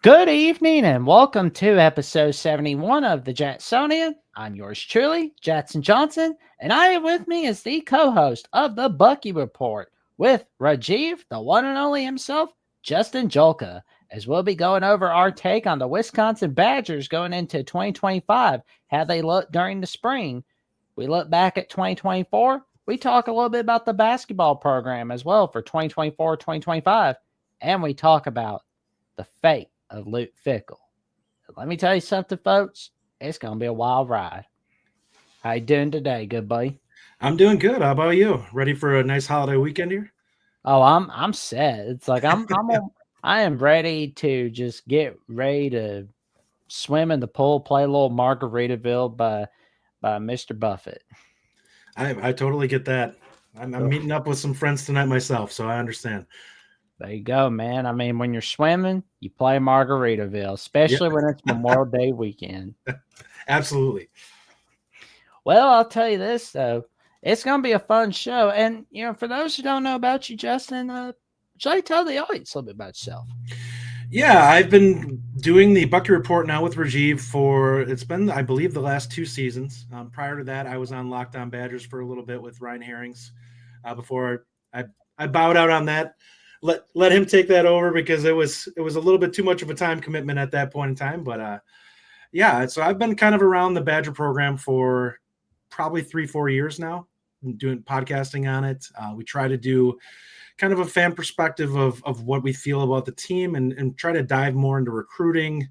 Good evening and welcome to episode 71 of the Jacksonian. I'm yours truly, Jackson Johnson, and I am with me as the co-host of the Bucky Report with Rajiv, the one and only himself, Justin Julka, as we'll be going over our take on the Wisconsin Badgers going into 2025, how they look during the spring. We look back at 2024. We talk a little bit about the basketball program as well for 2024-2025, and we talk about the fate of Luke Fickle. Let me tell you something, folks. It's going to be a wild ride. How you doing today, good buddy? I'm doing good. How about you? Ready for a nice holiday weekend here? Oh, I'm set. It's like I am ready to just get ready to swim in the pool, play a little Margaritaville by Mr. Buffett. I totally get that. I'm Ugh, meeting up with some friends tonight myself, so I understand. there you go, man. I mean, when you're swimming, you play Margaritaville, Yep, especially when it's Memorial Day weekend. absolutely. Well, I'll tell you this though, it's going to be a fun show. And for those who don't know about you, Justin, shall I tell the audience a little bit about yourself? Yeah, I've been doing the Bucky Report now with Rajiv for it's been, I believe, the last two seasons. Prior to that, I was on Lockdown Badgers for a little bit with Ryan Herrings. Before I bowed out on that, let him take that over because it was a little bit too much of a time commitment at that point in time. But yeah, so I've been kind of around the Badger program for probably 3-4 years now, doing podcasting on it. We try to do kind of a fan perspective of what we feel about the team and try to dive more into recruiting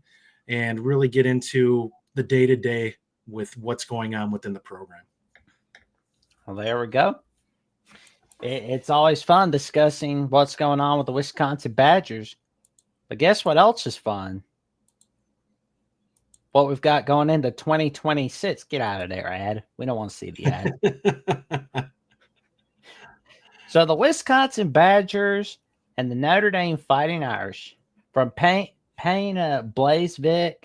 and really get into the day-to-day with what's going on within the program. Well, there we go. It's always fun discussing what's going on with the Wisconsin Badgers. But guess what else is fun? What we've got going into 2026. Get out of there, ad. We don't want to see the ad. So the Wisconsin Badgers and the Notre Dame Fighting Irish from Payne Blazevic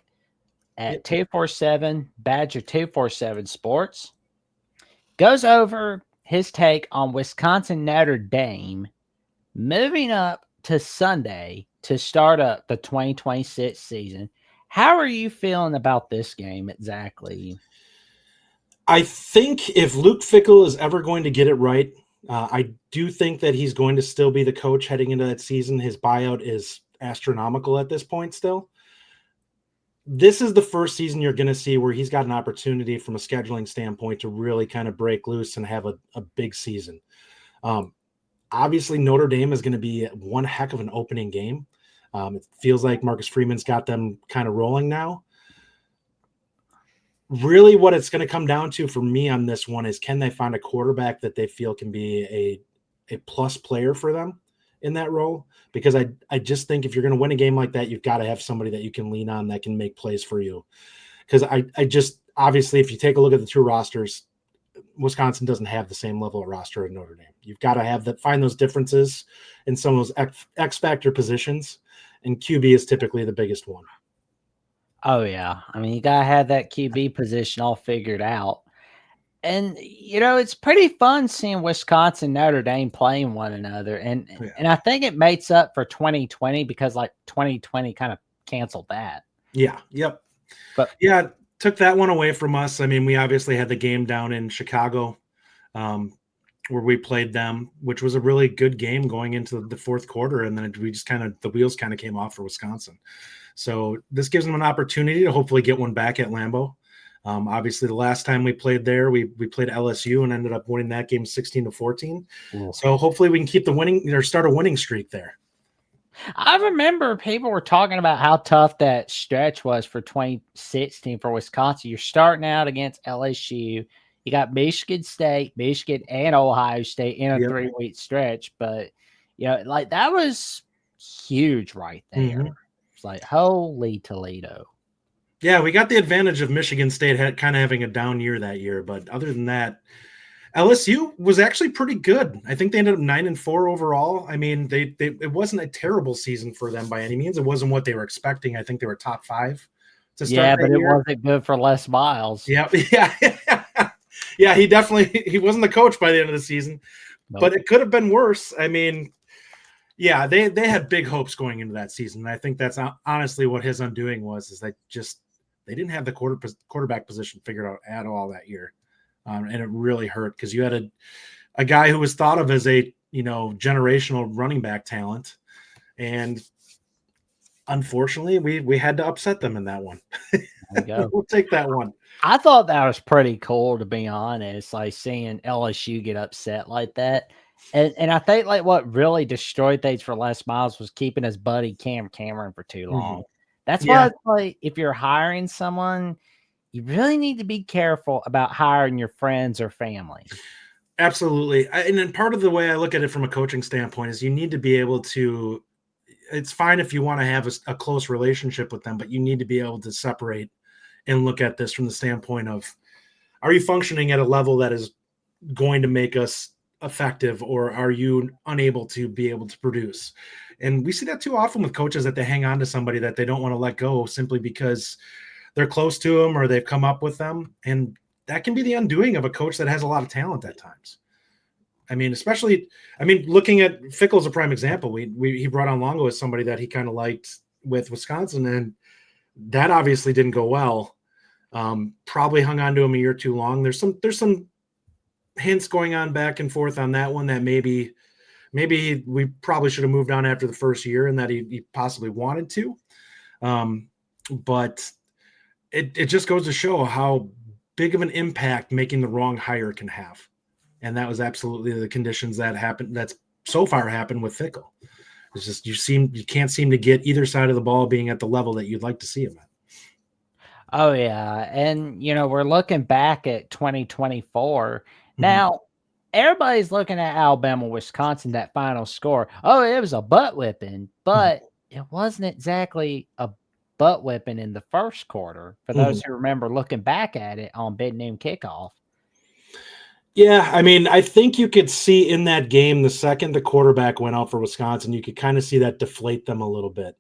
at 247 Badger 247 Sports goes over his take on Wisconsin Notre Dame moving up to Sunday to start up the 2026 season. How are you feeling about this game exactly? I think if Luke Fickle is ever going to get it right, I do think that he's going to still be the coach heading into that season. His buyout is astronomical at this point still. This is the first season you're going to see where he's got an opportunity from a scheduling standpoint to really kind of break loose and have a big season. Obviously, Notre Dame is going to be one heck of an opening game. It feels like Marcus Freeman's got them kind of rolling now. Really what it's going to come down to for me on this one is, can they find a quarterback that they feel can be a plus player for them in that role? Because I just think if you're going to win a game like that, you've got to have somebody that you can lean on that can make plays for you. Because I just, obviously, if you take a look at the two rosters, Wisconsin doesn't have the same level of roster at Notre Dame. You've got to have that, find those differences in some of those X factor positions, and QB is typically the biggest one. Oh, yeah. I mean, you got to have that QB position all figured out. And, it's pretty fun seeing Wisconsin, Notre Dame playing one another. And I think it makes up for 2020 because, 2020 kind of canceled that. Yeah. Yep. But yeah, took that one away from us. I mean, we obviously had the game down in Chicago where we played them, which was a really good game going into the fourth quarter. And then we just the wheels kind of came off for Wisconsin. So this gives them an opportunity to hopefully get one back at Lambeau. Obviously, the last time we played there, we played LSU and ended up winning that game 16-14. Ooh. So hopefully we can keep the winning or start a winning streak there. I remember people were talking about how tough that stretch was for 2016 for Wisconsin. You're starting out against LSU. You got Michigan State, Michigan, and Ohio State in a 3-week stretch. But, that was huge right there. Mm-hmm. It's like, holy Toledo. Yeah, we got the advantage of Michigan State kind of having a down year that year. But other than that, LSU was actually pretty good. I think they ended up 9-4 overall. I mean, it wasn't a terrible season for them by any means. It wasn't what they were expecting. I think they were top 5 to start. Yeah, but it wasn't good for Les Miles. Yeah. Yeah, he wasn't the coach by the end of the season. Nope. But it could have been worse. I mean, Yeah, they had big hopes going into that season. And I think that's honestly what his undoing was, is they didn't have the quarterback position figured out at all that year. And it really hurt because you had a guy who was thought of as a, generational running back talent. And unfortunately, we had to upset them in that one. There you go. We'll take that one. I thought that was pretty cool, to be honest, like seeing LSU get upset like that. And I think like what really destroyed things for Les Miles was keeping his buddy Cam Cameron for too long. That's why Yeah, it's like if you're hiring someone, you really need to be careful about hiring your friends or family. absolutely. And then part of the way I look at it from a coaching standpoint is you need to be able to. It's fine if you want to have a close relationship with them, but you need to be able to separate and look at this from the standpoint of, are you functioning at a level that is going to make us effective, or are you unable to be able to produce? And we see that too often with coaches, that they hang on to somebody that they don't want to let go simply because they're close to them or they've come up with them. And that can be the undoing of a coach that has a lot of talent at times. Looking at Fickle's a prime example. He brought on Longo as somebody that he kind of liked with Wisconsin, and that obviously didn't go well. Probably hung on to him a year too long. There's some hints going on back and forth on that one that maybe we probably should have moved on after the first year, and that he possibly wanted to. But it just goes to show how big of an impact making the wrong hire can have. And that was absolutely the conditions that happened. That's so far happened with Fickle. It's just you can't seem to get either side of the ball being at the level that you'd like to see him at. Oh yeah, and we're looking back at 2024 Mm-hmm. now. Everybody's looking at Alabama, Wisconsin, that final score. Oh, it was a butt whipping, but it wasn't exactly a butt whipping in the first quarter. For those who remember looking back at it on big noon kickoff. Yeah, I think you could see in that game, the second the quarterback went out for Wisconsin, you could kind of see that deflate them a little bit.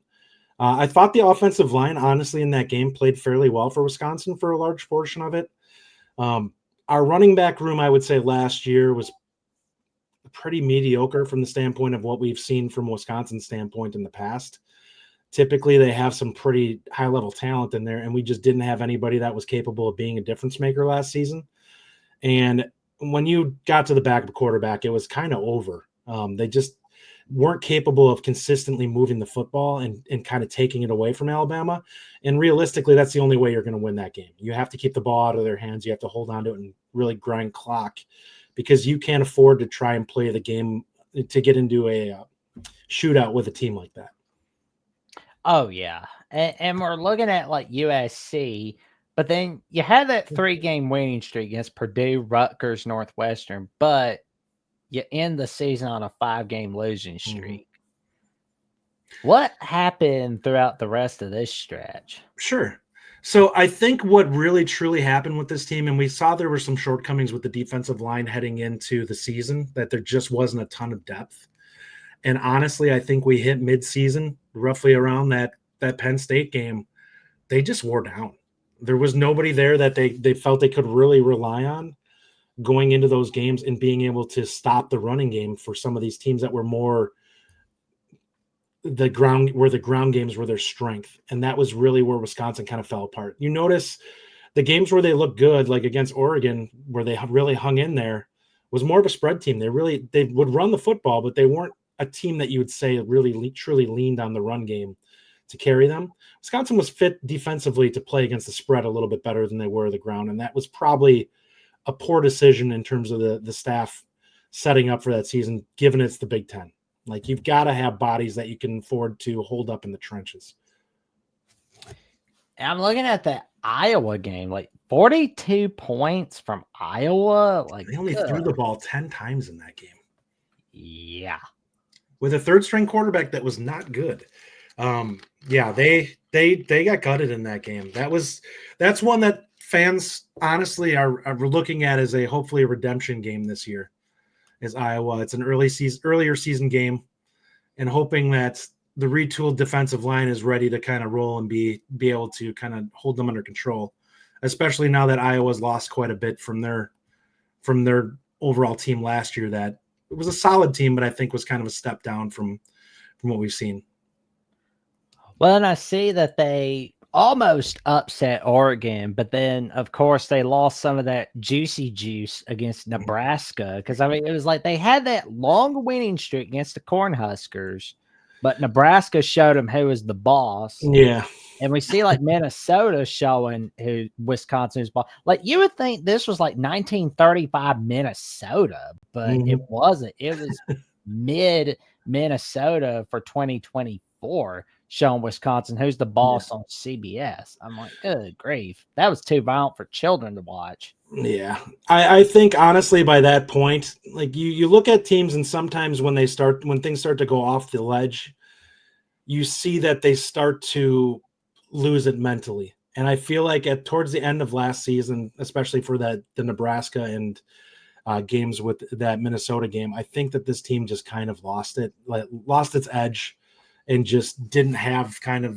I thought the offensive line, honestly, in that game played fairly well for Wisconsin for a large portion of it. Our running back room, I would say last year, was pretty mediocre from the standpoint of what we've seen from Wisconsin's standpoint in the past. Typically, they have some pretty high-level talent in there, and we just didn't have anybody that was capable of being a difference maker last season. And when you got to the backup quarterback, it was kind of over. They just weren't capable of consistently moving the football and kind of taking it away from Alabama. And realistically, that's the only way you're going to win that game. You have to keep the ball out of their hands. You have to hold on to it and really grind clock, because you can't afford to try and play the game to get into a shootout with a team like that. Oh yeah, and we're looking at like USC. But then you had that 3-game winning streak against Purdue, Rutgers, Northwestern, but you end the season on a 5-game losing streak. What happened throughout the rest of this stretch? Sure. So I think what really truly happened with this team, and we saw there were some shortcomings with the defensive line heading into the season, that there just wasn't a ton of depth. And honestly, I think we hit mid-season, roughly around that Penn State game, they just wore down. There was nobody there that they felt they could really rely on going into those games and being able to stop the running game for some of these teams that were more the ground games were their strength. And that was really where Wisconsin kind of fell apart. You notice the games where they looked good, like against Oregon, where they really hung in there, was more of a spread team. They would run the football, but they weren't a team that you would say really truly leaned on the run game to carry them. Wisconsin was fit defensively to play against the spread a little bit better than they were the ground. And that was probably a poor decision in terms of the staff setting up for that season, given it's the Big Ten. Like, you've got to have bodies that you can afford to hold up in the trenches. I'm looking at that Iowa game, like 42 points from Iowa. Like, they only threw the ball 10 times in that game. Yeah. With a third-string quarterback that was not good. They got gutted in that game. That's one that fans honestly are looking at as hopefully a redemption game this year. Is Iowa. It's an earlier season game, and hoping that the retooled defensive line is ready to kind of roll and be able to kind of hold them under control, especially now that Iowa's lost quite a bit from their overall team last year. That it was a solid team, but I think was kind of a step down from from what we've seen. Well, and I see that they almost upset Oregon, but then, of course, they lost some of that juicy juice against Nebraska. Because, I mean, it was like they had that long winning streak against the Cornhuskers, but Nebraska showed them who was the boss. Yeah. And we see like Minnesota showing who Wisconsin's boss. Like you would think this was like 1935 Minnesota, but it wasn't. It was mid Minnesota for 2024 showing Wisconsin who's the boss on CBS. I'm like, good grief. That was too violent for children to watch. Yeah. I think honestly by that point, like you look at teams and sometimes when things start to go off the ledge, you see that they start to lose it mentally. And I feel like towards the end of last season, especially for the Nebraska and games with that Minnesota game, I think that this team just kind of lost its edge and just didn't have kind of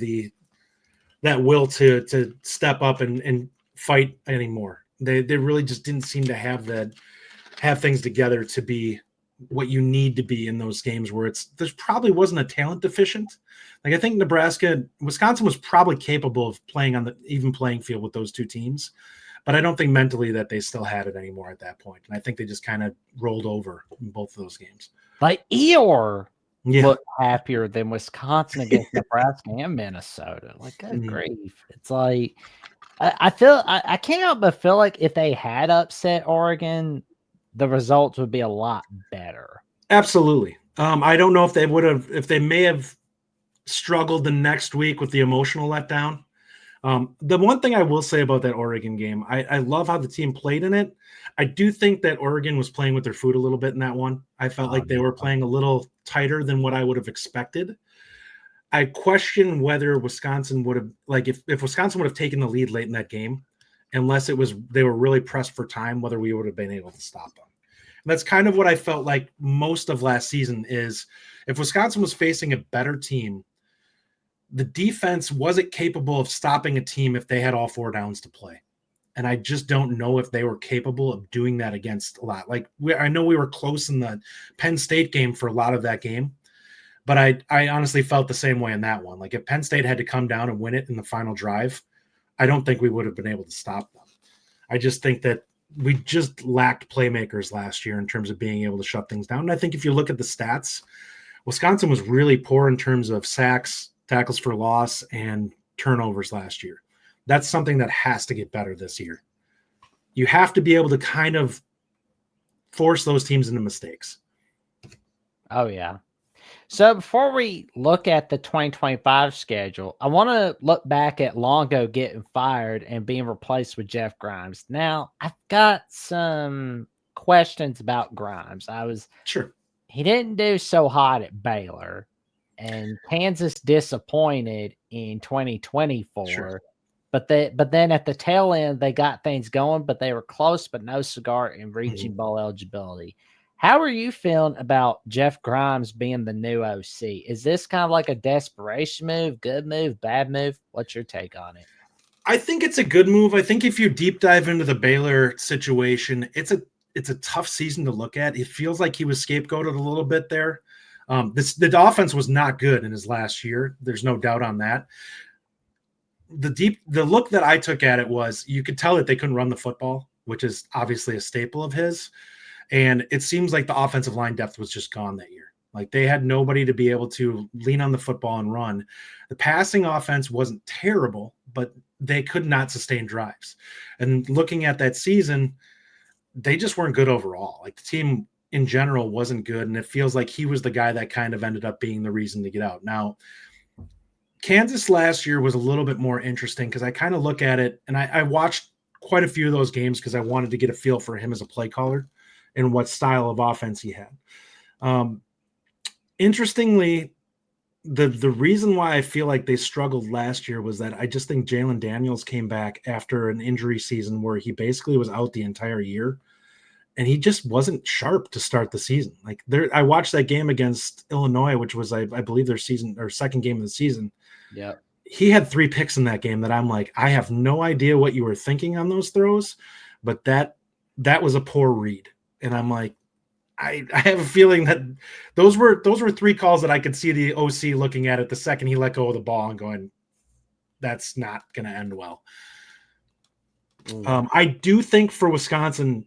that will to step up and fight anymore. They really just didn't seem to have things together to be what you need to be in those games where there's probably wasn't a talent deficient. Like I think Wisconsin was probably capable of playing on the even playing field with those two teams, but I don't think mentally that they still had it anymore at that point. And I think they just kind of rolled over in both of those games. Like Eeyore looked happier than Wisconsin against Nebraska and Minnesota. Like, good grief. It's like, I can't help but feel like if they had upset Oregon, the results would be a lot better. Absolutely. I don't know if they may have struggled the next week with the emotional letdown. The one thing I will say about that Oregon game, I love how the team played in it. I do think that Oregon was playing with their food a little bit in that one. I felt like they were playing a little tighter than what I would have expected. I question whether Wisconsin would have, like, if Wisconsin would have taken the lead late in that game, unless they were really pressed for time, whether we would have been able to stop them. And that's kind of what I felt like most of last season is if Wisconsin was facing a better team, the defense wasn't capable of stopping a team if they had all four downs to play. And I just don't know if they were capable of doing that against a lot. Like I know we were close in the Penn State game for a lot of that game, but I honestly felt the same way in that one. Like if Penn State had to come down and win it in the final drive, I don't think we would have been able to stop them. I just think that we just lacked playmakers last year in terms of being able to shut things down. And I think if you look at the stats, Wisconsin was really poor in terms of sacks, tackles for loss, and turnovers last year. That's something that has to get better this year. You have to be able to kind of force those teams into mistakes. Oh, yeah. So before we look at the 2025 schedule, I want to look back at Longo getting fired and being replaced with Jeff Grimes. Now, I've got some questions about Grimes. Sure. He didn't do so hot at Baylor, and Kansas disappointed in 2024. Sure. But then at the tail end, they got things going, but they were close, but no cigar in reaching bowl eligibility. How are you feeling about Jeff Grimes being the new OC? Is this kind of like a desperation move, good move, bad move? What's your take on it? I think it's a good move. I think if you deep dive into the Baylor situation, it's a tough season to look at. It feels like he was scapegoated a little bit there. The offense was not good in his last year. There's no doubt on that. The look that I took at it was you could tell that they couldn't run the football, which is obviously a staple of his. And it seems like the offensive line depth was just gone that year. Like they had nobody to be able to lean on the football and run. The passing offense wasn't terrible, but they could not sustain drives. And looking at that season, they just weren't good overall. Like the team in general wasn't good. And it feels like he was the guy that kind of ended up being the reason to get out. Now, Kansas last year was a little bit more interesting because I kind of look at it and I watched quite a few of those games because I wanted to get a feel for him as a play caller and what style of offense he had. Interestingly, the reason why I feel like they struggled last year was that I just think Jalen Daniels came back after an injury season where he basically was out the entire year. And he just wasn't sharp to start the season. Like I watched that game against Illinois, which was, I believe, their season or second game of the season. Yeah. He had 3 picks in that game that I'm like, I have no idea what you were thinking on those throws, but that was a poor read. And I'm like, I have a feeling that those were 3 calls that I could see the OC looking at it the second he let go of the ball and going, that's not going to end well. I do think for Wisconsin,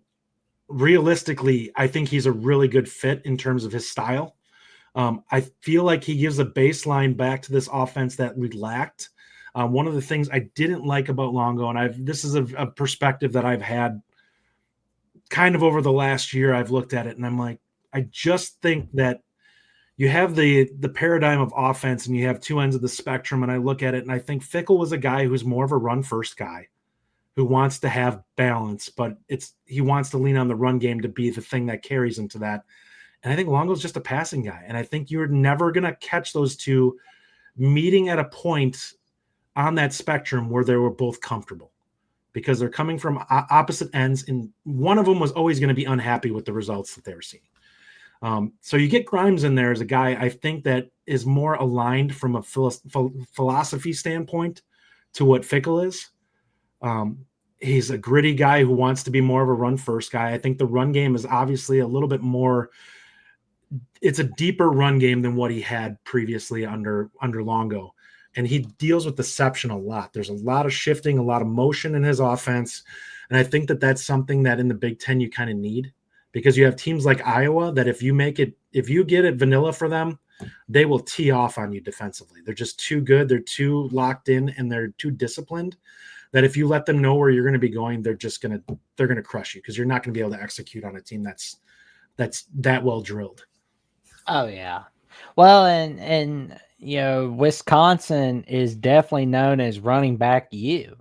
realistically, I think he's a really good fit in terms of his style. I feel like he gives a baseline back to this offense that we lacked. One of the things I didn't like about Longo, and this is a perspective that I've had kind of over the last year, I've looked at it and I'm like, I just think that you have the paradigm of offense and you have two ends of the spectrum. And I look at it and I think Fickell was a guy who's more of a run first guy who wants to have balance, but he wants to lean on the run game to be the thing that carries him to that. And I think Longo's just a passing guy. And I think you're never going to catch those two meeting at a point on that spectrum where they were both comfortable, because they're coming from opposite ends, and one of them was always going to be unhappy with the results that they were seeing. So you get Grimes in there as a guy I think that is more aligned from a philosophy standpoint to what Fickell is. He's a gritty guy who wants to be more of a run first guy. I think the run game is obviously a little bit more, it's a deeper run game than what he had previously under Longo. And he deals with deception a lot. There's a lot of shifting, a lot of motion in his offense. And I think that that's something that in the Big Ten you kind of need, because you have teams like Iowa that if you get it vanilla for them, they will tee off on you defensively. They're just too good. They're too locked in and they're too disciplined that if you let them know where you're going to be going, they're going to crush you, because you're not going to be able to execute on a team that's that well drilled. Oh yeah. Well, and Wisconsin is definitely known as running back U.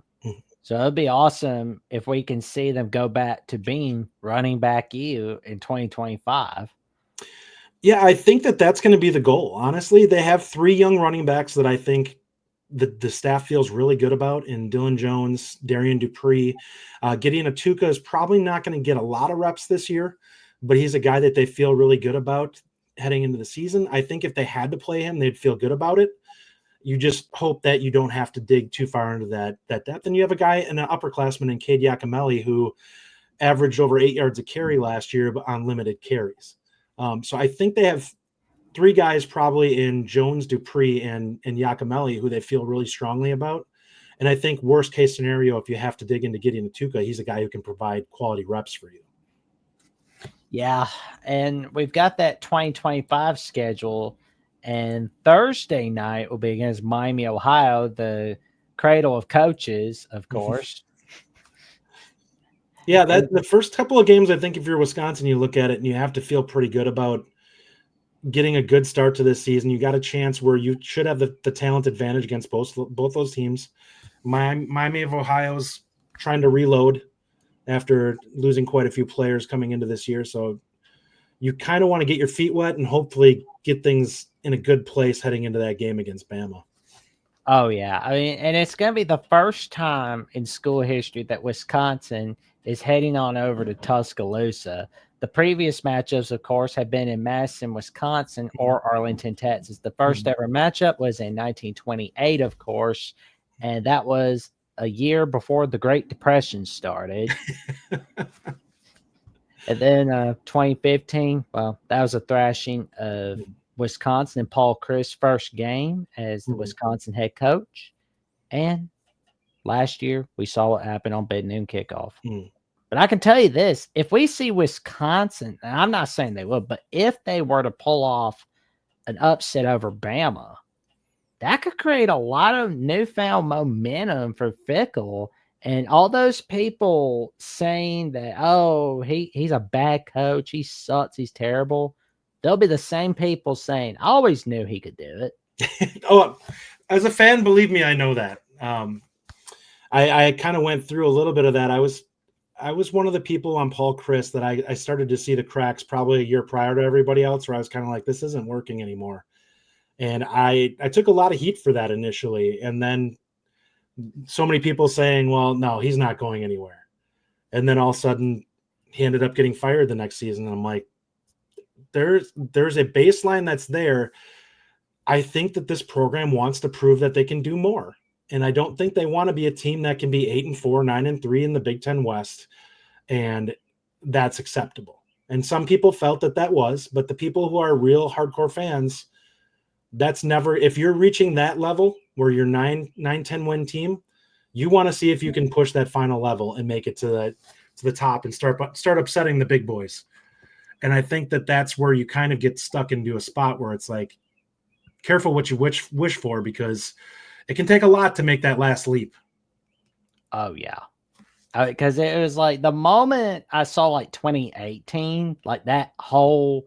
So it'd be awesome if we can see them go back to being running back U in 2025. Yeah, I think that that's going to be the goal. Honestly, they have 3 young running backs that I think the staff feels really good about in Dylan Jones, Darian Dupree. Gideon Atuka is probably not going to get a lot of reps this year, but he's a guy that they feel really good about heading into the season. I think if they had to play him, they'd feel good about it. You just hope that you don't have to dig too far into that depth. And you have a guy, an upperclassman in Cade Yakimelli, who averaged over 8 yards a carry last year on limited carries. So I think they have 3 guys probably in Jones, Dupree, and Yakimelli who they feel really strongly about. And I think worst case scenario, if you have to dig into Gideon Atuka, he's a guy who can provide quality reps for you. Yeah, and we've got that 2025 schedule, and Thursday night will be against Miami, Ohio, the cradle of coaches, of course. Yeah, the first couple of games, I think if you're Wisconsin, you look at it and you have to feel pretty good about getting a good start to this season. You got a chance where you should have the talent advantage against both those teams. Miami of Ohio's trying to reload after losing quite a few players coming into this year. So you kind of want to get your feet wet and hopefully get things in a good place heading into that game against Bama. Oh, yeah. I mean, and it's going to be the first time in school history that Wisconsin is heading on over to Tuscaloosa. The previous matchups, of course, have been in Madison, Wisconsin, or Arlington, Texas. The first ever matchup was in 1928, of course, and that was a year before the Great Depression started. And then 2015, well, that was a thrashing of Wisconsin and Paul Chryst's first game as the Wisconsin head coach. And last year, we saw what happened on Big Noon Kickoff. But I can tell you this, if we see Wisconsin, and I'm not saying they will, but if they were to pull off an upset over Bama, that could create a lot of newfound momentum for Fickell. And all those people saying that, oh, he's a bad coach, he sucks, he's terrible, they'll be the same people saying, I always knew he could do it. Oh, as a fan, believe me, I know that. I kind of went through a little bit of that. I was one of the people on Paul Chryst that I started to see the cracks probably a year prior to everybody else, where I was kind of like, this isn't working anymore. And I took a lot of heat for that initially. And then so many people saying, well, no, he's not going anywhere. And then all of a sudden he ended up getting fired the next season. And I'm like, there's a baseline that's there. I think that this program wants to prove that they can do more. And I don't think they want to be a team that can be 8-4, 9-3 in the Big Ten West. And that's acceptable. And some people felt that was, but the people who are real hardcore fans, that's never, if you're reaching that level where you're 9-10 win team, you want to see if you can push that final level and make it to the top and start upsetting the big boys. And I think that's where you kind of get stuck into a spot where it's like, careful what you wish for, because it can take a lot to make that last leap. Oh yeah. Because it was like the moment I saw like 2018, like that whole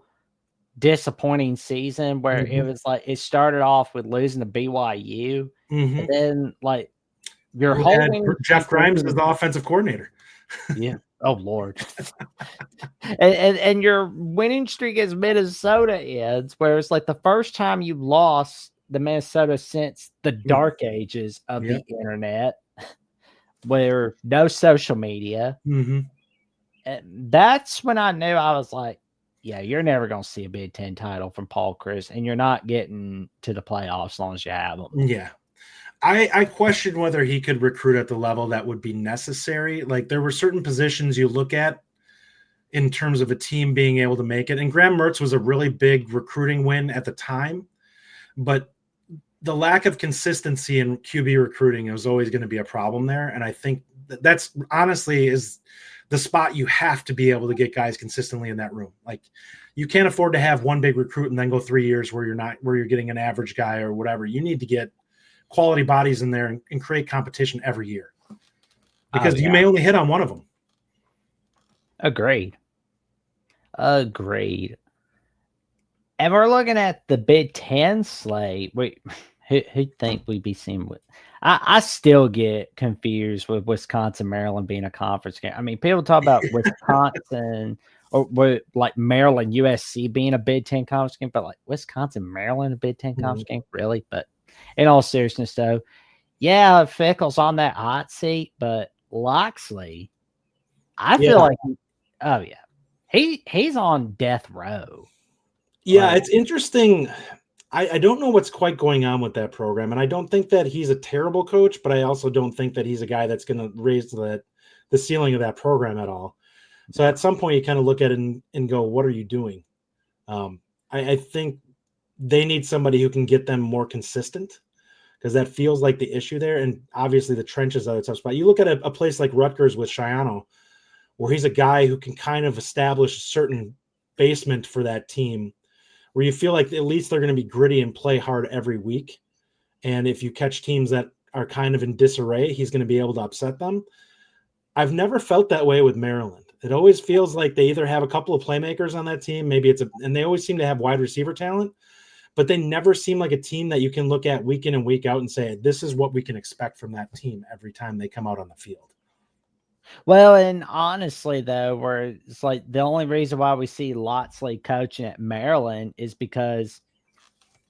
disappointing season where it was like it started off with losing to BYU, and then like your Who whole had winning Jeff streak Grimes was- as the offensive coordinator. yeah. Oh Lord. and your winning streak as Minnesota ends, where it's like the first time you lost the Minnesota since the dark ages of the internet, where no social media. And that's when I knew, I was like, yeah, you're never going to see a Big Ten title from Paul Chris, and you're not getting to the playoffs as long as you have them. Yeah. I questioned whether he could recruit at the level that would be necessary. Like, there were certain positions you look at in terms of a team being able to make it. And Graham Mertz was a really big recruiting win at the time, but the lack of consistency in QB recruiting was always going to be a problem there. And I think that's honestly is the spot you have to be able to get guys consistently in that room. Like, you can't afford to have one big recruit and then go 3 years where you're getting an average guy or whatever. You need to get quality bodies in there and create competition every year, because you may only hit on one of them. Agreed. And we're looking at the Big Ten slate. Who think we'd be seeing with? I still get confused with Wisconsin, Maryland being a conference game. I mean, people talk about Wisconsin or like Maryland, USC being a Big Ten conference game, but like Wisconsin, Maryland, a Big Ten conference game, really? But in all seriousness, though, yeah, Fickle's on that hot seat, but Loxley, I feel like, oh yeah, he's on death row. Yeah, it's interesting. I don't know what's quite going on with that program, and I don't think that he's a terrible coach, but I also don't think that he's a guy that's going to raise the ceiling of that program at all. So at some point, you kind of look at it and go, what are you doing? I think they need somebody who can get them more consistent, because that feels like the issue there. And obviously the trenches are a tough spot. You look at a place like Rutgers with Shiano, where he's a guy who can kind of establish a certain basement for that team, where you feel like at least they're going to be gritty and play hard every week. And if you catch teams that are kind of in disarray, he's going to be able to upset them. I've never felt that way with Maryland. It always feels like they either have a couple of playmakers on that team, and they always seem to have wide receiver talent, but they never seem like a team that you can look at week in and week out and say, this is what we can expect from that team every time they come out on the field. Well, and honestly, though, where it's like the only reason why we see Loxley coaching at Maryland is because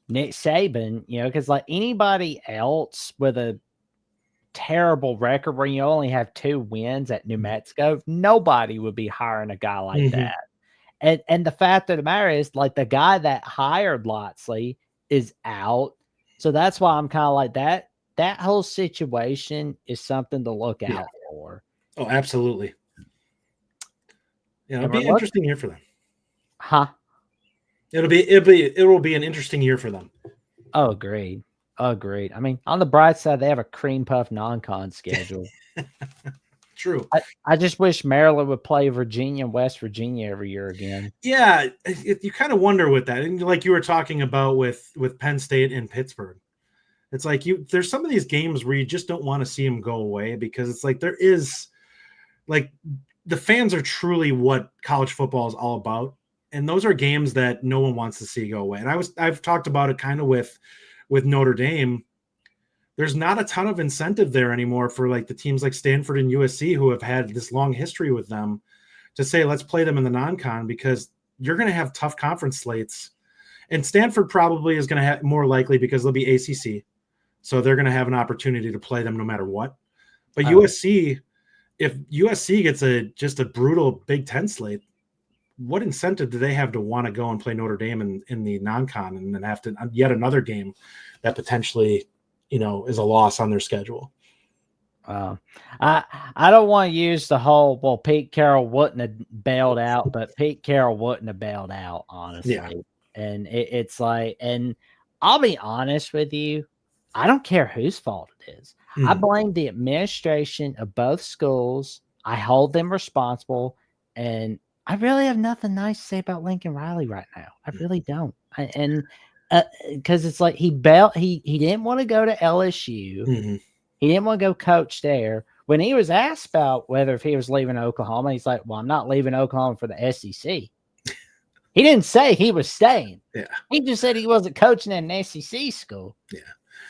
Nick Saban, because like anybody else with a terrible record where you only have 2 wins at New Mexico, nobody would be hiring a guy like that. And the fact of the matter is, like, the guy that hired Loxley is out. So that's why I'm kind of like that. That whole situation is something to look out for. Oh, absolutely. Yeah, it'll be an interesting year for them. Huh? It will be an interesting year for them. Oh, agreed. I mean, on the bright side, they have a cream puff non-con schedule. True. I just wish Maryland would play Virginia and West Virginia every year again. Yeah, you kind of wonder with that. And like you were talking about with Penn State and Pittsburgh, it's like there's some of these games where you just don't want to see them go away, because it's like there is, like, the fans are truly what college football is all about. And those are games that no one wants to see go away. And I've talked about it kind of with Notre Dame. There's not a ton of incentive there anymore for like the teams like Stanford and USC, who have had this long history with them, to say, let's play them in the non-con, because you're going to have tough conference slates. And Stanford probably is going to have more likely, because they'll be ACC. So they're going to have an opportunity to play them no matter what. But USC, if USC gets just a brutal Big Ten slate, what incentive do they have to want to go and play Notre Dame in the non-con, and then have to yet another game that potentially, is a loss on their schedule? Uh, I don't want to use the whole well Pete Carroll wouldn't have bailed out, but Pete Carroll wouldn't have bailed out, Yeah. honestly. And it's like, and I'll be honest with you, I don't care whose fault it is. I Mhm. blame the administration of both schools. I hold them responsible, and I really have nothing nice to say about Lincoln Riley right now. I really don't. And because it's like he didn't want to go to LSU. Mhm. He didn't want to go coach there. When he was asked about whether if he was leaving Oklahoma, he's like, "Well, I'm not leaving Oklahoma for the SEC." He didn't say he was staying. Yeah. He just said he wasn't coaching in an SEC school. Yeah.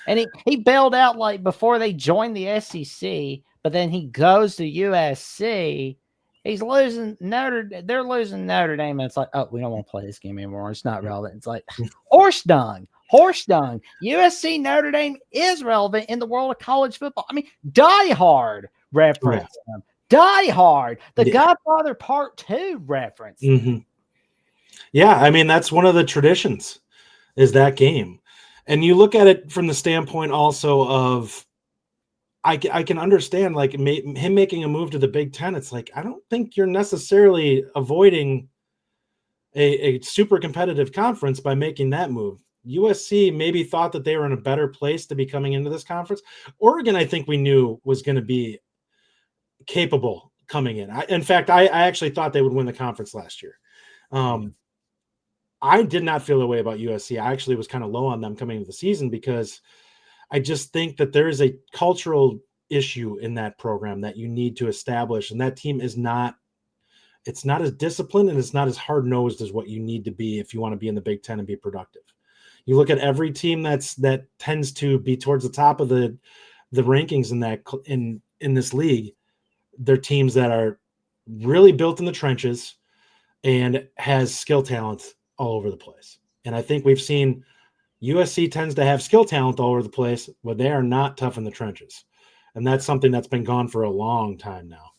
And he bailed out like before they joined the SEC, but then he goes to USC. He's losing they're losing Notre Dame. And it's like, oh, we don't want to play this game anymore. It's not relevant. It's like horse dung. Horse dung. USC Notre Dame is relevant in the world of college football. I mean, Die Hard reference them. Die Hard. The Godfather Part 2 reference. Mm-hmm. Yeah, I mean, that's one of the traditions is that game. And you look at it from the standpoint also of I can understand like him making a move to the Big Ten. It's like, I don't think you're necessarily avoiding a super competitive conference by making that move. USC maybe thought that they were in a better place to be coming into this conference. Oregon, I think we knew was going to be capable coming in. In fact, I actually thought they would win the conference last year. I did not feel the way about USC. I actually was kind of low on them coming into the season because I just think that there is a cultural issue in that program that you need to establish. And that team is not, it's not as disciplined and it's not as hard-nosed as what you need to be if you want to be in the Big Ten and be productive. You look at every team that tends to be towards the top of the rankings in this league. They're teams that are really built in the trenches and has skill talent all over the place. And I think we've seen USC tends to have skill talent all over the place, but they are not tough in the trenches. And that's something that's been gone for a long time now.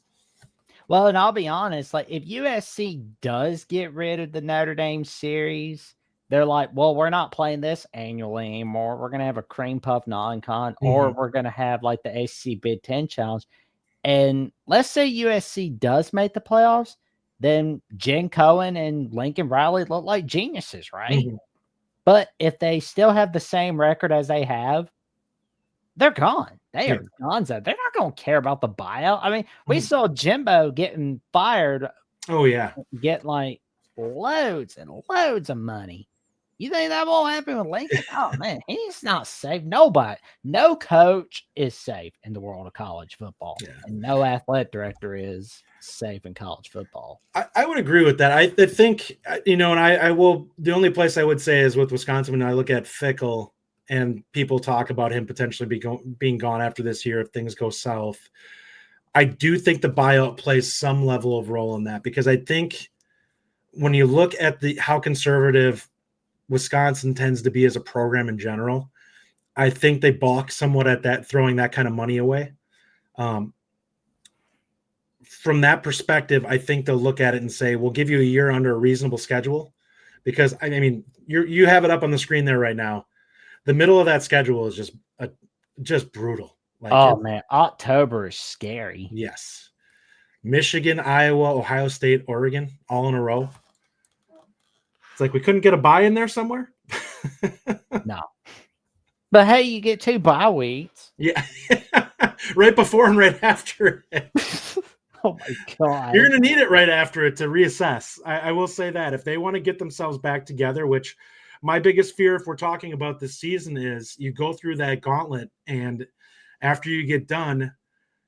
Well, and I'll be honest, like if USC does get rid of the Notre Dame series, they're like, well, we're not playing this annually anymore. We're going to have a cream puff non-con, or we're going to have like the ACC Big Ten Challenge. And let's say USC does make the playoffs, then Jen Cohen and Lincoln Riley look like geniuses, right? But if they still have the same record as they have, they're gone. They are gonzo. They're not going to care about the buyout. I mean, we saw Jimbo getting fired. Oh, yeah. Get like loads and loads of money. You think that won't happen with Lincoln? Oh, man, he's not safe. Nobody, no coach is safe in the world of college football. Yeah. And no athletic director is safe in college football. I would agree with that. I think, and I will, the only place I would say is with Wisconsin, when I look at Fickell and people talk about him potentially being gone after this year if things go south. I do think the buyout plays some level of role in that, because I think when you look at how conservative Wisconsin tends to be as a program in general, I think they balk somewhat at that, throwing that kind of money away. From that perspective, I think they'll look at it and say, we'll give you a year under a reasonable schedule, because I mean, you have it up on the screen there right now. The middle of that schedule is just brutal. Like, man, October is scary. Yes. Michigan, Iowa, Ohio State, Oregon, all in a row. It's like we couldn't get a bye in there somewhere. No. But hey, you get 2 bye weeks. Yeah. Right before and right after it. Oh my God. You're going to need it right after it to reassess. I will say that if they want to get themselves back together, which my biggest fear, if we're talking about this season, is you go through that gauntlet, and after you get done,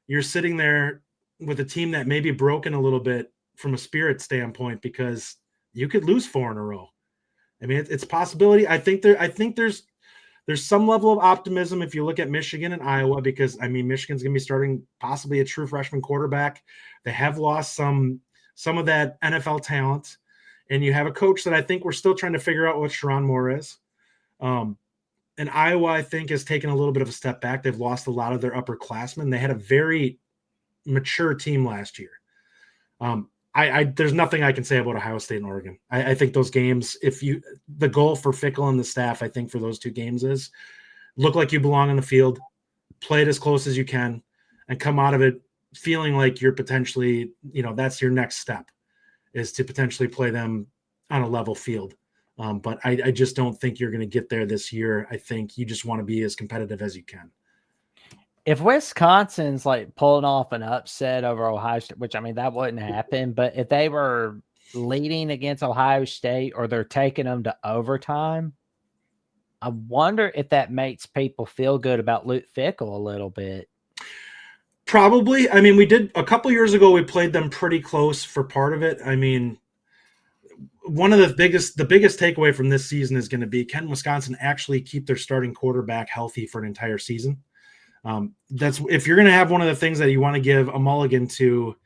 you're sitting there with a team that may be broken a little bit from a spirit standpoint, because you could lose 4 in a row. I mean, it's a possibility. I think there's some level of optimism if you look at Michigan and Iowa, because I mean, Michigan's going to be starting possibly a true freshman quarterback. They have lost some of that NFL talent. And you have a coach that I think we're still trying to figure out what Sherrone Moore is. And Iowa, I think, has taken a little bit of a step back. They've lost a lot of their upperclassmen. They had a very mature team last year. There's nothing I can say about Ohio State and Oregon. I think those games, the goal for Fickell and the staff, I think for those 2 games is look like you belong on the field, play it as close as you can, and come out of it feeling like you're potentially, that's your next step, is to potentially play them on a level field. But I just don't think you're going to get there this year. I think you just want to be as competitive as you can. If Wisconsin's like pulling off an upset over Ohio State, which I mean, that wouldn't happen, but if they were leading against Ohio State or they're taking them to overtime, I wonder if that makes people feel good about Luke Fickell a little bit. Probably. I mean, we did a couple years ago, we played them pretty close for part of it. I mean, one of the biggest takeaway from this season is going to be, can Wisconsin actually keep their starting quarterback healthy for an entire season? That's, if you're going to have one of the things that you want to give a mulligan to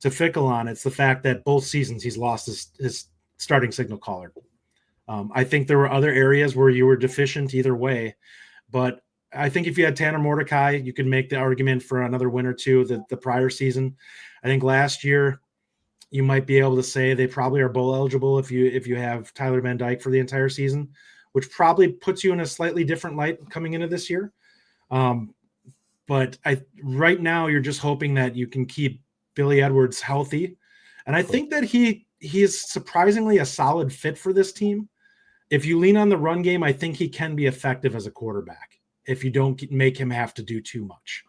Fickell on, it's the fact that both seasons he's lost his starting signal caller. I think there were other areas where you were deficient either way, but I think if you had Tanner Mordecai, you could make the argument for another win or two the prior season. I think last year you might be able to say they probably are bowl eligible if you have Tyler Van Dyke for the entire season, which probably puts you in a slightly different light coming into this year. But right now you're just hoping that you can keep Billy Edwards healthy. And I think that he is surprisingly a solid fit for this team. If you lean on the run game, I think he can be effective as a quarterback if you don't make him have to do too much.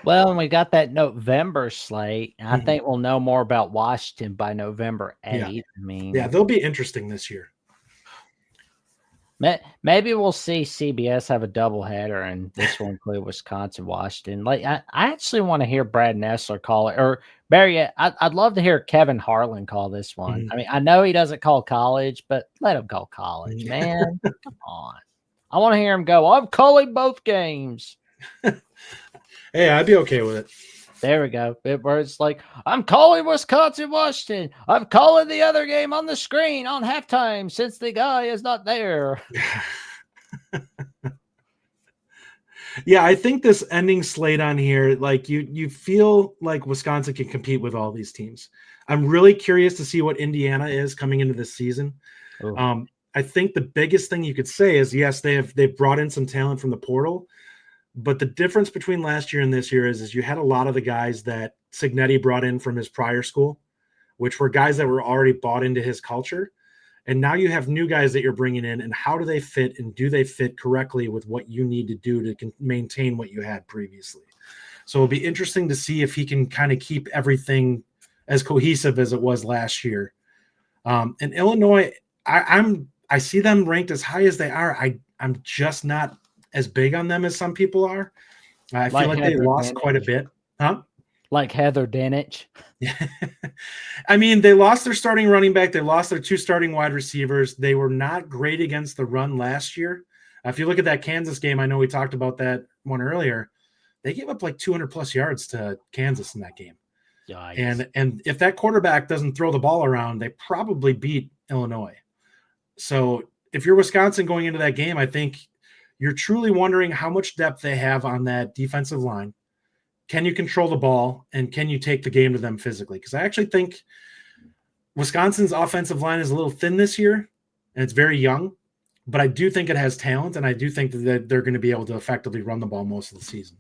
Well, we got that November slate. I think we'll know more about Washington by November 8th. Yeah. I mean, yeah, they'll be interesting this year. Maybe we'll see CBS have a doubleheader, and this will include Wisconsin, Washington. Like I actually want to hear Brad Nessler call it, or Barry. I'd love to hear Kevin Harlan call this one. I mean, I know he doesn't call college, but let him call college, man. Come on, I want to hear him go. I'm calling both games. Hey, I'd be okay with it. There we go. Where it's like, I'm calling Wisconsin, Washington. I'm calling the other game on the screen on halftime since the guy is not there. Yeah, I think this ending slate on here, like you feel like Wisconsin can compete with all these teams. I'm really curious to see what Indiana is coming into this season. I think the biggest thing you could say is, yes, they've brought in some talent from the portal. But the difference between last year and this year is you had a lot of the guys that Cignetti brought in from his prior school, which were guys that were already bought into his culture. And now you have new guys that you're bringing in, and how do they fit, and do they fit correctly with what you need to do to maintain what you had previously? So it'll be interesting to see if he can kind of keep everything as cohesive as it was last year. And Illinois, I see them ranked as high as they are. I'm just not as big on them as some people are. I feel like they lost quite a bit. Huh? Like Heather Dinich. I mean, they lost their starting running back. They lost their two starting wide receivers. They were not great against the run last year. If you look at that Kansas game, I know we talked about that one earlier. They gave up like 200 plus yards to Kansas in that game. Yikes. And if that quarterback doesn't throw the ball around, they probably beat Illinois. So if you're Wisconsin going into that game, I think you're truly wondering how much depth they have on that defensive line. Can you control the ball, and can you take the game to them physically? Because I actually think Wisconsin's offensive line is a little thin this year, and it's very young, but I do think it has talent, and I do think that they're going to be able to effectively run the ball most of the season.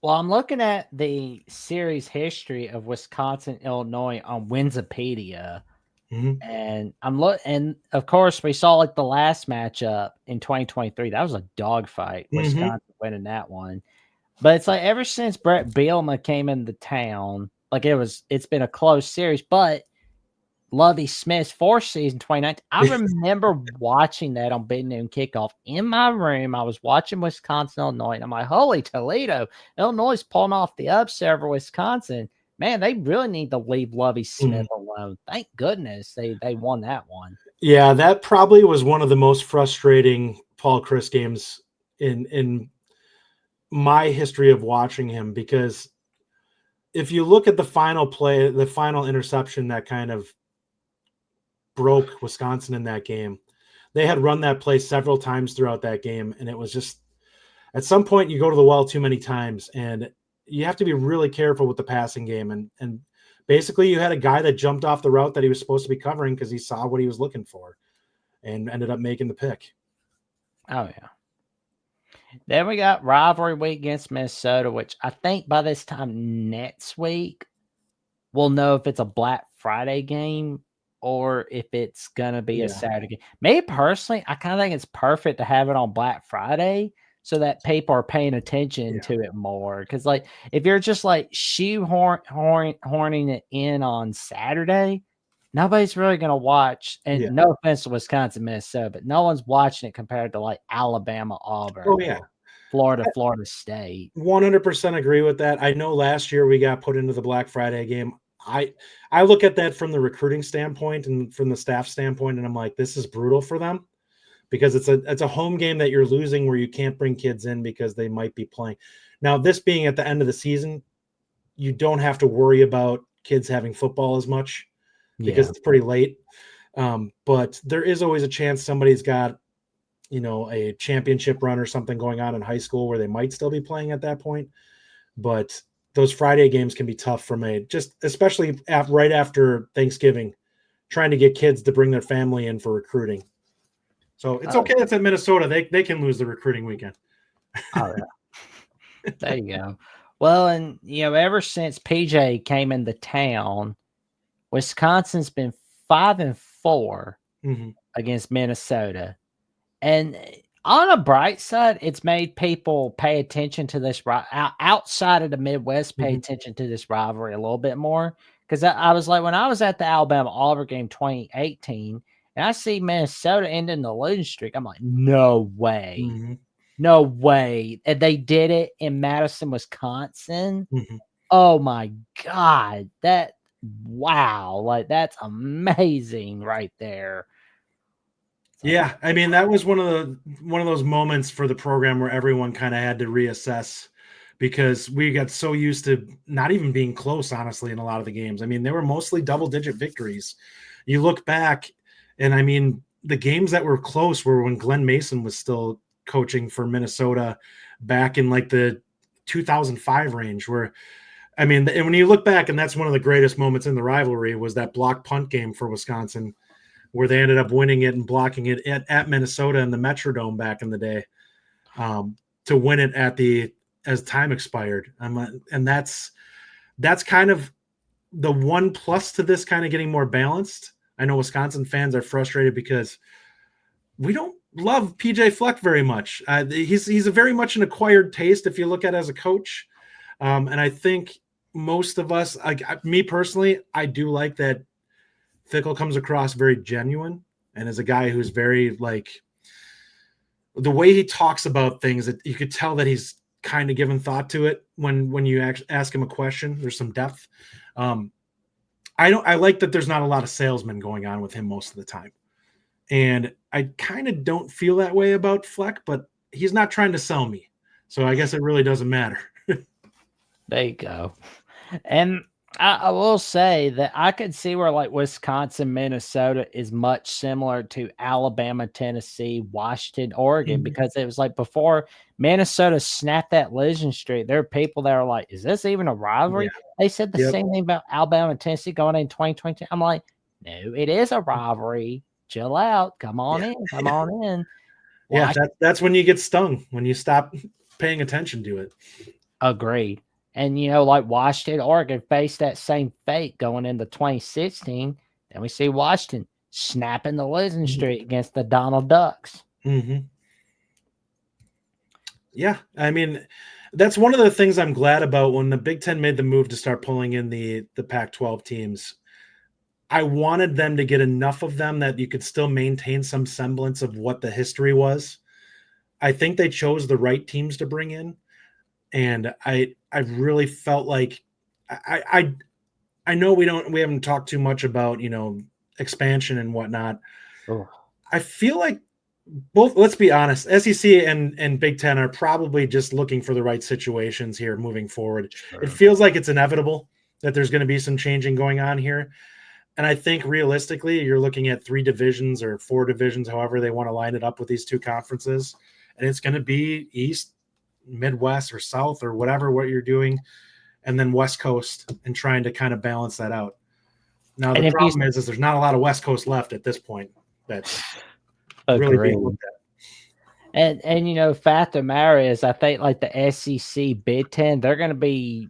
Well, I'm looking at the series history of Wisconsin, Illinois on Winsipedia. And and of course we saw like the last matchup in 2023. That was a dogfight. Wisconsin winning that one. But it's like ever since Brett Bielema came into town, like it's been a close series. But Lovie Smith's fourth season, 2019, I remember watching that on Big Noon Kickoff in my room. I was watching Wisconsin, Illinois, and I'm like, holy Toledo, Illinois is pulling off the upset over Wisconsin. Man, they really need to leave Lovie Smith alone. Thank goodness they won that one. Yeah, that probably was one of the most frustrating Paul Chryst games in my history of watching him, because if you look at the final play, the final interception that kind of broke Wisconsin in that game, they had run that play several times throughout that game, and it was just at some point you go to the well too many times, and you have to be really careful with the passing game. And basically you had a guy that jumped off the route that he was supposed to be covering because he saw what he was looking for and ended up making the pick. Oh, yeah. Then we got rivalry week against Minnesota, which I think by this time next week we'll know if it's a Black Friday game or if it's gonna be a Yeah, Saturday game. Me personally, I kind of think it's perfect to have it on Black Friday so that people are paying attention yeah, to it more. Because like if you're just like horning it in on Saturday, nobody's really gonna watch. And yeah. no offense to Wisconsin, Minnesota, but no one's watching it compared to like Alabama, Oh Auburn, yeah, or Florida, Florida State. 100% agree with that. I know last year we got put into the Black Friday game. I look at that from the recruiting standpoint and from the staff standpoint, and I'm like, this is brutal for them because it's a home game that you're losing where you can't bring kids in because they might be playing. Now, this being at the end of the season, you don't have to worry about kids having football as much because Yeah. it's pretty late. But there is always a chance somebody's got, a championship run or something going on in high school where they might still be playing at that point. But those Friday games can be tough from especially right after Thanksgiving, trying to get kids to bring their family in for recruiting. So it's Oh, okay. It's at Minnesota. They can lose the recruiting weekend. oh yeah. There you go. Well, and ever since PJ came into town, Wisconsin's been 5-4 Mm-hmm. against Minnesota. And on a bright side, it's made people pay attention to this outside of the Midwest, pay Mm-hmm. attention to this rivalry a little bit more. Because I was like, when I was at the Alabama Auburn game 2018, and I see Minnesota ending the losing streak, I'm like, no way. Mm-hmm. No way. And they did it in Madison, Wisconsin. Mm-hmm. Oh my God. Wow. Like, that's amazing right there. It's like, Yeah, I mean that was one of those moments for the program where everyone kind of had to reassess because we got so used to not even being close, honestly, in a lot of the games. I mean, they were mostly double-digit victories. You look back, and I mean, the games that were close were when Glenn Mason was still coaching for Minnesota back in like the 2005 range, where I mean, and when you look back, and that's one of the greatest moments in the rivalry was that block punt game for Wisconsin where they ended up winning it and blocking it at Minnesota in the Metrodome back in the day, to win it as time expired. And that's kind of the one plus to this kind of getting more balanced. I know Wisconsin fans are frustrated because we don't love PJ Fleck very much. He's a very much an acquired taste if you look at it as a coach. And I think most of us, like me personally, I do like that Fickle comes across very genuine and is a guy who's very like the way he talks about things that you could tell that he's kind of given thought to it when you ask him a question. There's some depth. I like that there's not a lot of salesmen going on with him most of the time. And I kind of don't feel that way about Fleck, but he's not trying to sell me. So I guess it really doesn't matter. there you go. And I will say that I could see where like Wisconsin, Minnesota is much similar to Alabama, Tennessee, Washington, Oregon, Mhm. because it was like before Minnesota snapped that losing streak, there are people that are like, is this even a Yeah. rivalry? They said the Yep. same thing about Alabama and Tennessee going in 2022. I'm like, no, it is a rivalry. Chill out. Come on Yeah. in. Come on in. Yeah. Wash That's when you get stung, when you stop paying attention to it. Agreed. And like Washington, Oregon faced that same fate going into 2016. Then we see Washington snapping the losing streak against the Donald Ducks. Mm-hmm. Yeah, I mean, that's one of the things I'm glad about when the Big Ten made the move to start pulling in the Pac-12 teams. I wanted them to get enough of them that you could still maintain some semblance of what the history was. I think they chose the right teams to bring in, and I really felt like I know we haven't talked too much about expansion and whatnot. Oh, I feel like both, let's be honest, SEC and Big Ten are probably just looking for the right situations here moving forward. It sure. feels like it's inevitable that there's going to be some changing going on here. And I think realistically, you're looking at 3 divisions or 4 divisions, however they want to line it up with these 2 conferences. And it's going to be East, Midwest, or South, or whatever what you're doing, and then West Coast, and trying to kind of balance that out. Now, the And if you problem is there's not a lot of West Coast left at this point that's really agree, being looked at. And fact of the matter is, I think like the SEC, Big Ten, they're going to be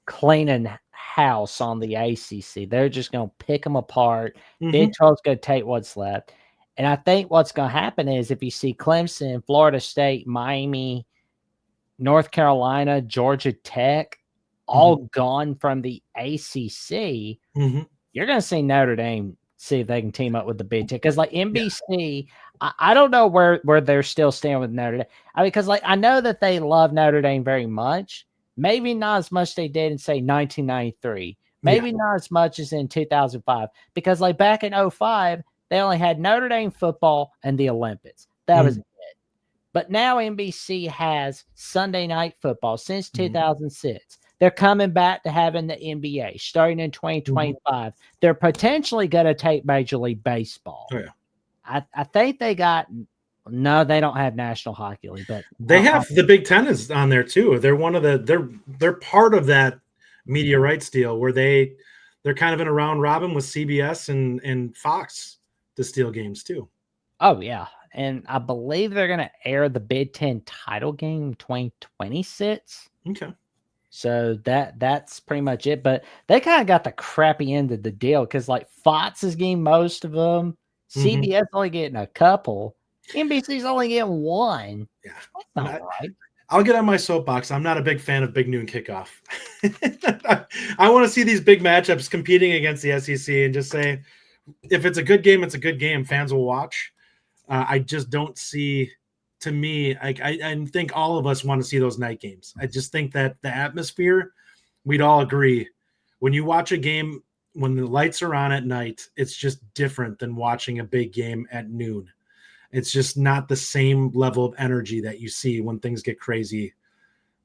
cleaning house on the ACC. They're just going to pick them apart. Big Hmm. 12's going to take what's left. And I think what's going to happen is if you see Clemson, Florida State, Miami, North Carolina, Georgia Tech, Hmm. all gone from the ACC, Hmm. you're going to see Notre Dame see if they can team up with the Big Ten. Because like NBC, I don't know where they're still standing with Notre Dame. I mean, because like I know that they love Notre Dame very much. Maybe not as much they did in say 1993. Yeah. Maybe not as much as in 2005. Because like back in '05, they only had Notre Dame football and the Olympics. That was Hmm. it. But now NBC has Sunday night football since Hmm. 2006. They're coming back to having the NBA starting in Hmm. 2025. They're potentially going to take Major League Baseball. Oh yeah. I think they got no, they don't have National Hockey League, but They have the Big Ten is on there too. They're one of the they're part of that media rights deal where they're kind of in a round robin with CBS and Fox to steal games too. oh yeah, and I believe they're going to air the Big Ten title game 2026. Okay. So that's pretty much it. But they kind of got the crappy end of the deal because like Fox is getting most of them, Hmm. CBS only getting a couple, NBC's only getting one. Yeah. That's And not right. I'll get on my soapbox. I'm not a big fan of big noon kickoff. I want to see these big matchups competing against the SEC and just say, if it's a good game, it's a good game. Fans will watch. I just don't see. To me, I think all of us want to see those night games. I just think that the atmosphere, we'd all agree, when you watch a game when the lights are on at night, it's just different than watching a big game at noon. It's just not the same level of energy that you see when things get crazy.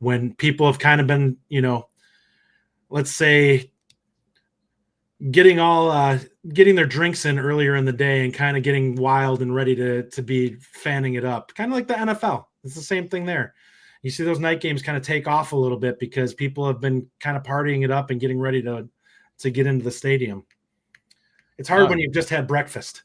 When people have kind of been, let's say getting their drinks in earlier in the day and kind of getting wild and ready to be fanning it up, kind of like the NFL. It's the same thing there. You see those night games kind of take off a little bit because people have been kind of partying it up and getting ready to get into the stadium. It's hard Oh, when you've just had breakfast.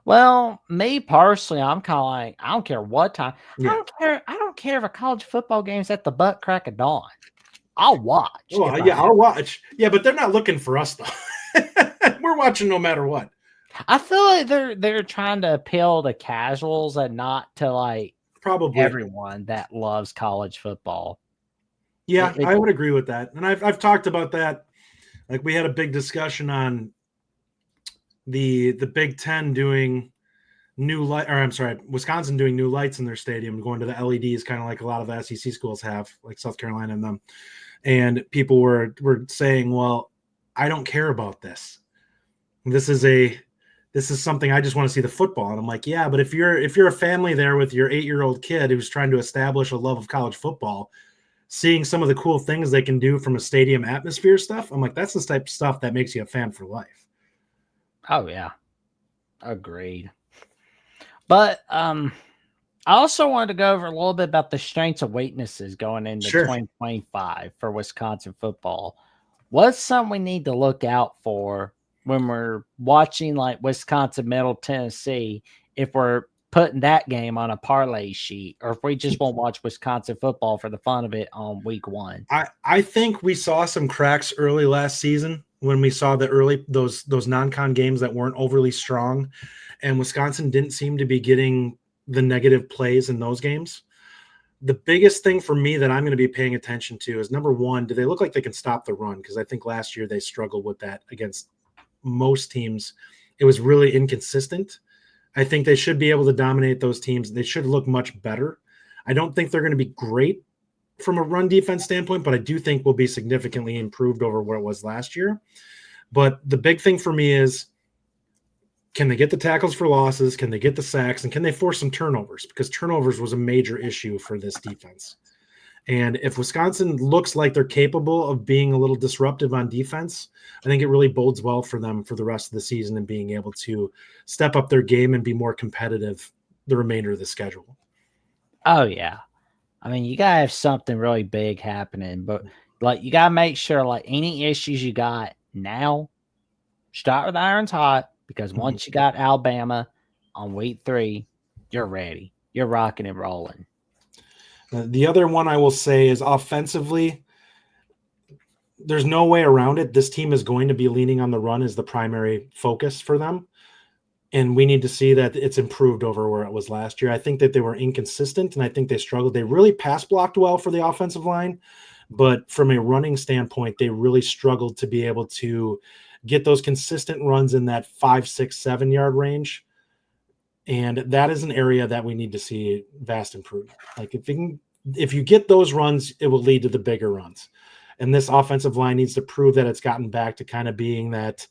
well, me personally, I'm kind of like I don't care what time. I Yeah. don't care. I don't care if a college football game's at the butt crack of dawn. I'll watch Oh if I yeah, have. I'll watch. Yeah, but they're not looking for us though. We're watching no matter what. I feel like they're trying to appeal to casuals and not to like Probably. everyone that loves college football. Yeah, It I would agree with that. And I've talked about that. Like we had a big discussion on the Big Ten doing new light, or I'm sorry, Wisconsin doing new lights in their stadium, going to the LEDs, kind of like a lot of the SEC schools have, like South Carolina and them. And people were saying, well, I don't care about this. This is something I just want to see the football. And I'm like, yeah, but if you're a family there with your 8-year-old kid who's trying to establish a love of college football, seeing some of the cool things they can do from a stadium atmosphere stuff, I'm like, that's the type of stuff that makes you a fan for life. oh yeah, agreed. But I also wanted to go over a little bit about the strengths and weaknesses going into Sure. 2025 for Wisconsin football. What's something we need to look out for when we're watching like Wisconsin Middle Tennessee if we're putting that game on a parlay sheet or if we just won't watch Wisconsin football for the fun of it on week 1? I think we saw some cracks early last season when we saw the early those non-con games that weren't overly strong, and Wisconsin didn't seem to be getting the negative plays in those games. The biggest thing for me that I'm going to be paying attention to is, number one, do they look like they can stop the run? Because I think last year they struggled with that against most teams. It was really inconsistent. I think they should be able to dominate those teams. They should look much better. I don't think they're going to be great from a run defense standpoint, but I do think will be significantly improved over what it was last year. But the big thing for me is, can they get the tackles for losses? Can they get the sacks? And can they force some turnovers? Because turnovers was a major issue for this defense. And if Wisconsin looks like they're capable of being a little disruptive on defense, I think it really bodes well for them for the rest of the season and being able to step up their game and be more competitive the remainder of the schedule. Oh yeah. I mean, you gotta have something really big happening, but like you gotta make sure like any issues you got now, start with irons hot because Mhm. once you got Alabama on week 3, You're ready. You're rocking and rolling. The other one I will say is offensively, there's no way around it. This team is going to be leaning on the run as the primary focus for them. And we need to see that it's improved over where it was last year. I think that they were inconsistent, and I think they struggled. They really pass blocked well for the offensive line, but from a running standpoint, they really struggled to be able to get those consistent runs in that 5, 6, 7 yard range. And that is an area that we need to see vast improvement. Like if you get those runs, it will lead to the bigger runs. And this offensive line needs to prove that it's gotten back to kind of being that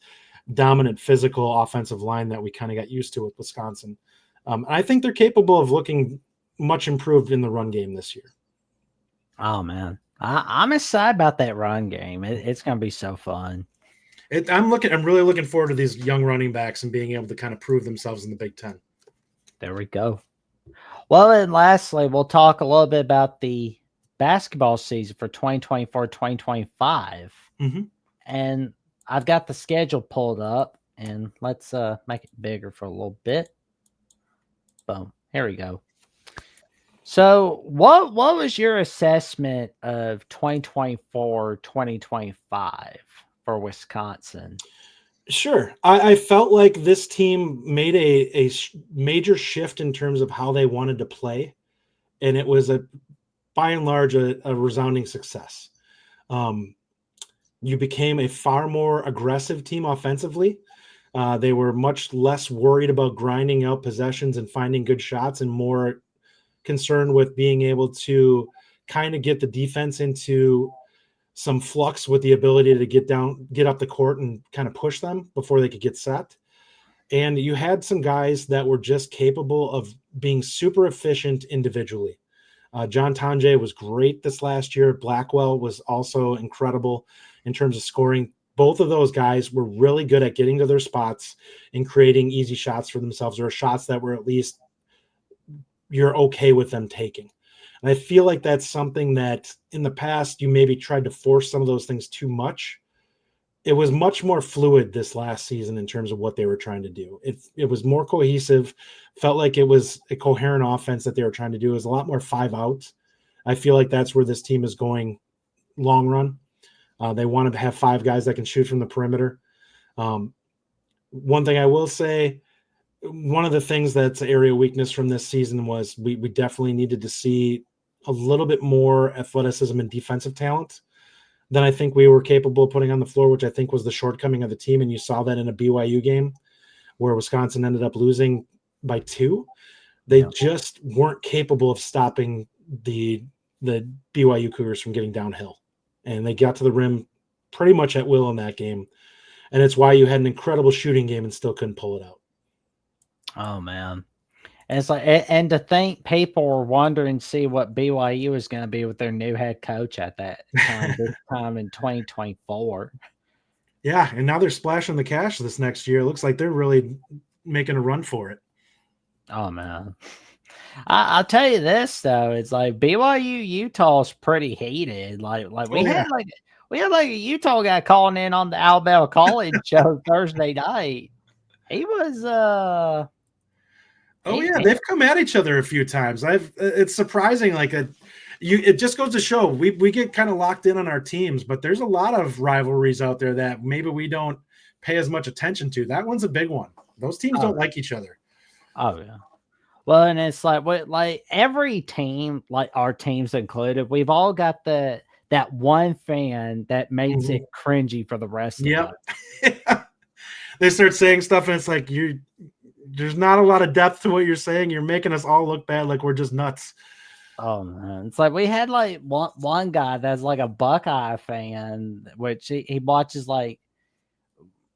dominant physical offensive line that we kind of got used to with Wisconsin. I think they're capable of looking much improved in the run game this year. Oh man, I'm excited about that run game. It's going to be so fun. I'm really looking forward to these young running backs and being able to kind of prove themselves in the Big Ten. There we go. Well, and lastly, we'll talk a little bit about the basketball season for 2024-2025. Mm-hmm. And I've got the schedule pulled up, and let's make it bigger for a little bit. Boom. Here we go. So what was your assessment of 2024-2025 for Wisconsin? Sure. I felt like this team made a major shift in terms of how they wanted to play, and it was by and large a resounding success. You became a far more aggressive team offensively. They were much less worried about grinding out possessions and finding good shots, and more concerned with being able to kind of get the defense into some flux with the ability to get up the court and kind of push them before they could get set. And you had some guys that were just capable of being super efficient individually. John Tonje was great this last year. Blackwell was also incredible in terms of scoring. Both of those guys were really good at getting to their spots and creating easy shots for themselves, or shots that were at least you're okay with them taking. And I feel like that's something that in the past you maybe tried to force some of those things too much. It was much more fluid this last season in terms of what they were trying to do. It was more cohesive, felt like it was a coherent offense that they were trying to do. It was a lot more 5 out. I feel like that's where this team is going long run. They want to have 5 guys that can shoot from the perimeter. One thing I will say, one of the things that's an area of weakness from this season was we definitely needed to see a little bit more athleticism and defensive talent than I think we were capable of putting on the floor, which I think was the shortcoming of the team. And you saw that in a BYU game where Wisconsin ended up losing by 2. They just weren't capable of stopping the BYU Cougars from getting downhill. And they got to the rim pretty much at will in that game. And it's why you had an incredible shooting game and still couldn't pull it out. Oh man. And it's like, and to think people were wondering, see what BYU is going to be with their new head coach at that time, this time in 2024. Yeah, and now they're splashing the cash this next year. It looks like they're really making a run for it. Oh man, I'll tell you this though, it's like BYU Utah's pretty heated. Like we had a Utah guy calling in on the Alabama College show Thursday night. He was they've come at each other a few times. It's surprising. It just goes to show we get kind of locked in on our teams, but there's a lot of rivalries out there that maybe we don't pay as much attention to. That one's a big one. Those teams don't like each other. Oh yeah. Well, and it's like every team, like our teams included, we've all got that one fan that makes it cringy for the rest of us. They start saying stuff, and it's like there's not a lot of depth to what you're saying. You're making us all look bad, like we're just nuts. Oh man, it's like we had like one guy that's like a Buckeye fan, which he watches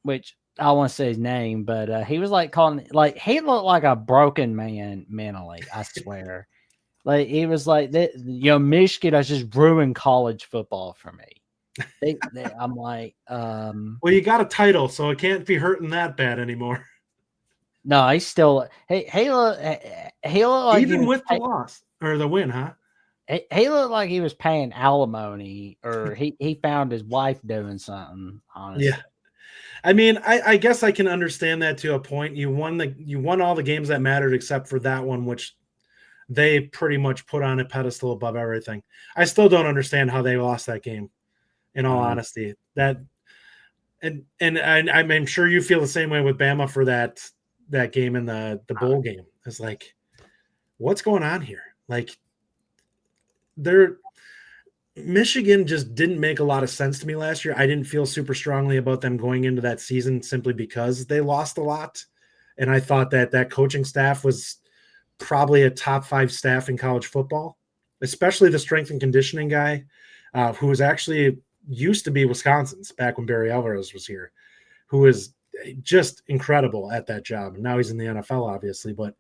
which I don't want to say his name, but he was like calling, like he looked like a broken man mentally. I swear, like he was like that. Michigan has just ruined college football for me. I'm like, well, you got a title, so it can't be hurting that bad anymore. No, he's still he looked like even with the loss or the win, huh? He looked like he was paying alimony, or he found his wife doing something. Honestly. Yeah, I mean, I guess I can understand that to a point. You won all the games that mattered except for that one, which they pretty much put on a pedestal above everything. I still don't understand how they lost that game. In all honesty, I'm sure you feel the same way with Bama for that game in the bowl game. It's like, what's going on here? Like, Michigan just didn't make a lot of sense to me last year. I didn't feel super strongly about them going into that season simply because they lost a lot. And I thought that coaching staff was probably a top 5 staff in college football, especially the strength and conditioning guy, who was actually used to be Wisconsin's back when Barry Alvarez was here, who was just incredible at that job. And now he's in the NFL, obviously, but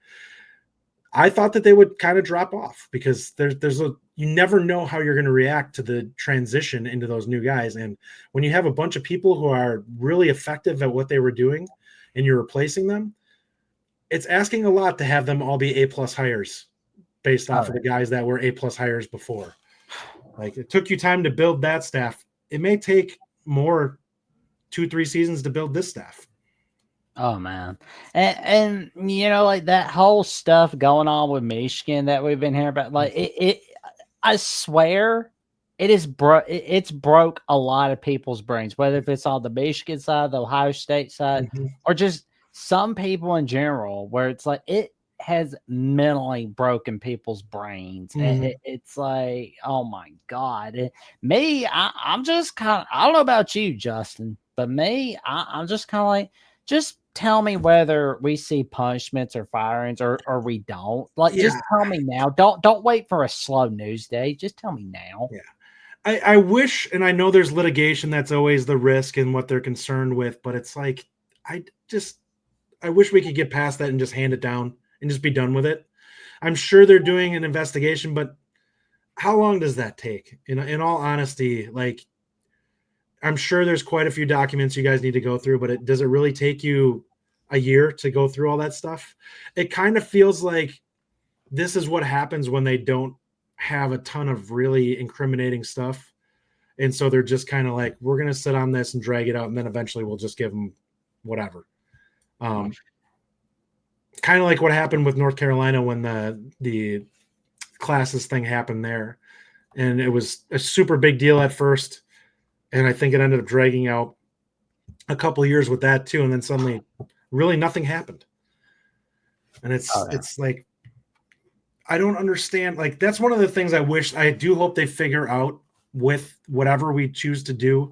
I thought that they would kind of drop off because you never know how you're going to react to the transition into those new guys. And when you have a bunch of people who are really effective at what they were doing and you're replacing them, it's asking a lot to have them all be A+ hires based off of the guys that were A+ hires before. Like, it took you time to build that staff. It may take more 2-3 seasons to build this staff. Oh man, and like that whole stuff going on with Michigan that we've been hearing about, like it I swear it's broke a lot of people's brains, whether if it's on the Michigan side, the Ohio State side, or just some people in general, where it's like it has mentally broken people's brains. It's like, oh my God. I'm just kind of, I don't know about you, Justin, but I'm just kind of like, just tell me whether we see punishments or firings or we don't. Like, just tell me now. Don't wait for a slow news day. Just tell me now. Yeah. I wish, and I know there's litigation, that's always the risk and what they're concerned with, but it's like, I wish we could get past that and just hand it down and just be done with it. I'm sure they're doing an investigation, but how long does that take? In all honesty, like, I'm sure there's quite a few documents you guys need to go through, but does it really take you a year to go through all that stuff? It kind of feels like this is what happens when they don't have a ton of really incriminating stuff. And so they're just kind of like, we're going to sit on this and drag it out. And then eventually we'll just give them whatever. Kind of like what happened with North Carolina when the classes thing happened there. And it was a super big deal at first. And I think it ended up dragging out a couple of years with that too. And then suddenly really nothing happened. And it's like, I don't understand. Like, that's one of the things I do hope they figure out with whatever we choose to do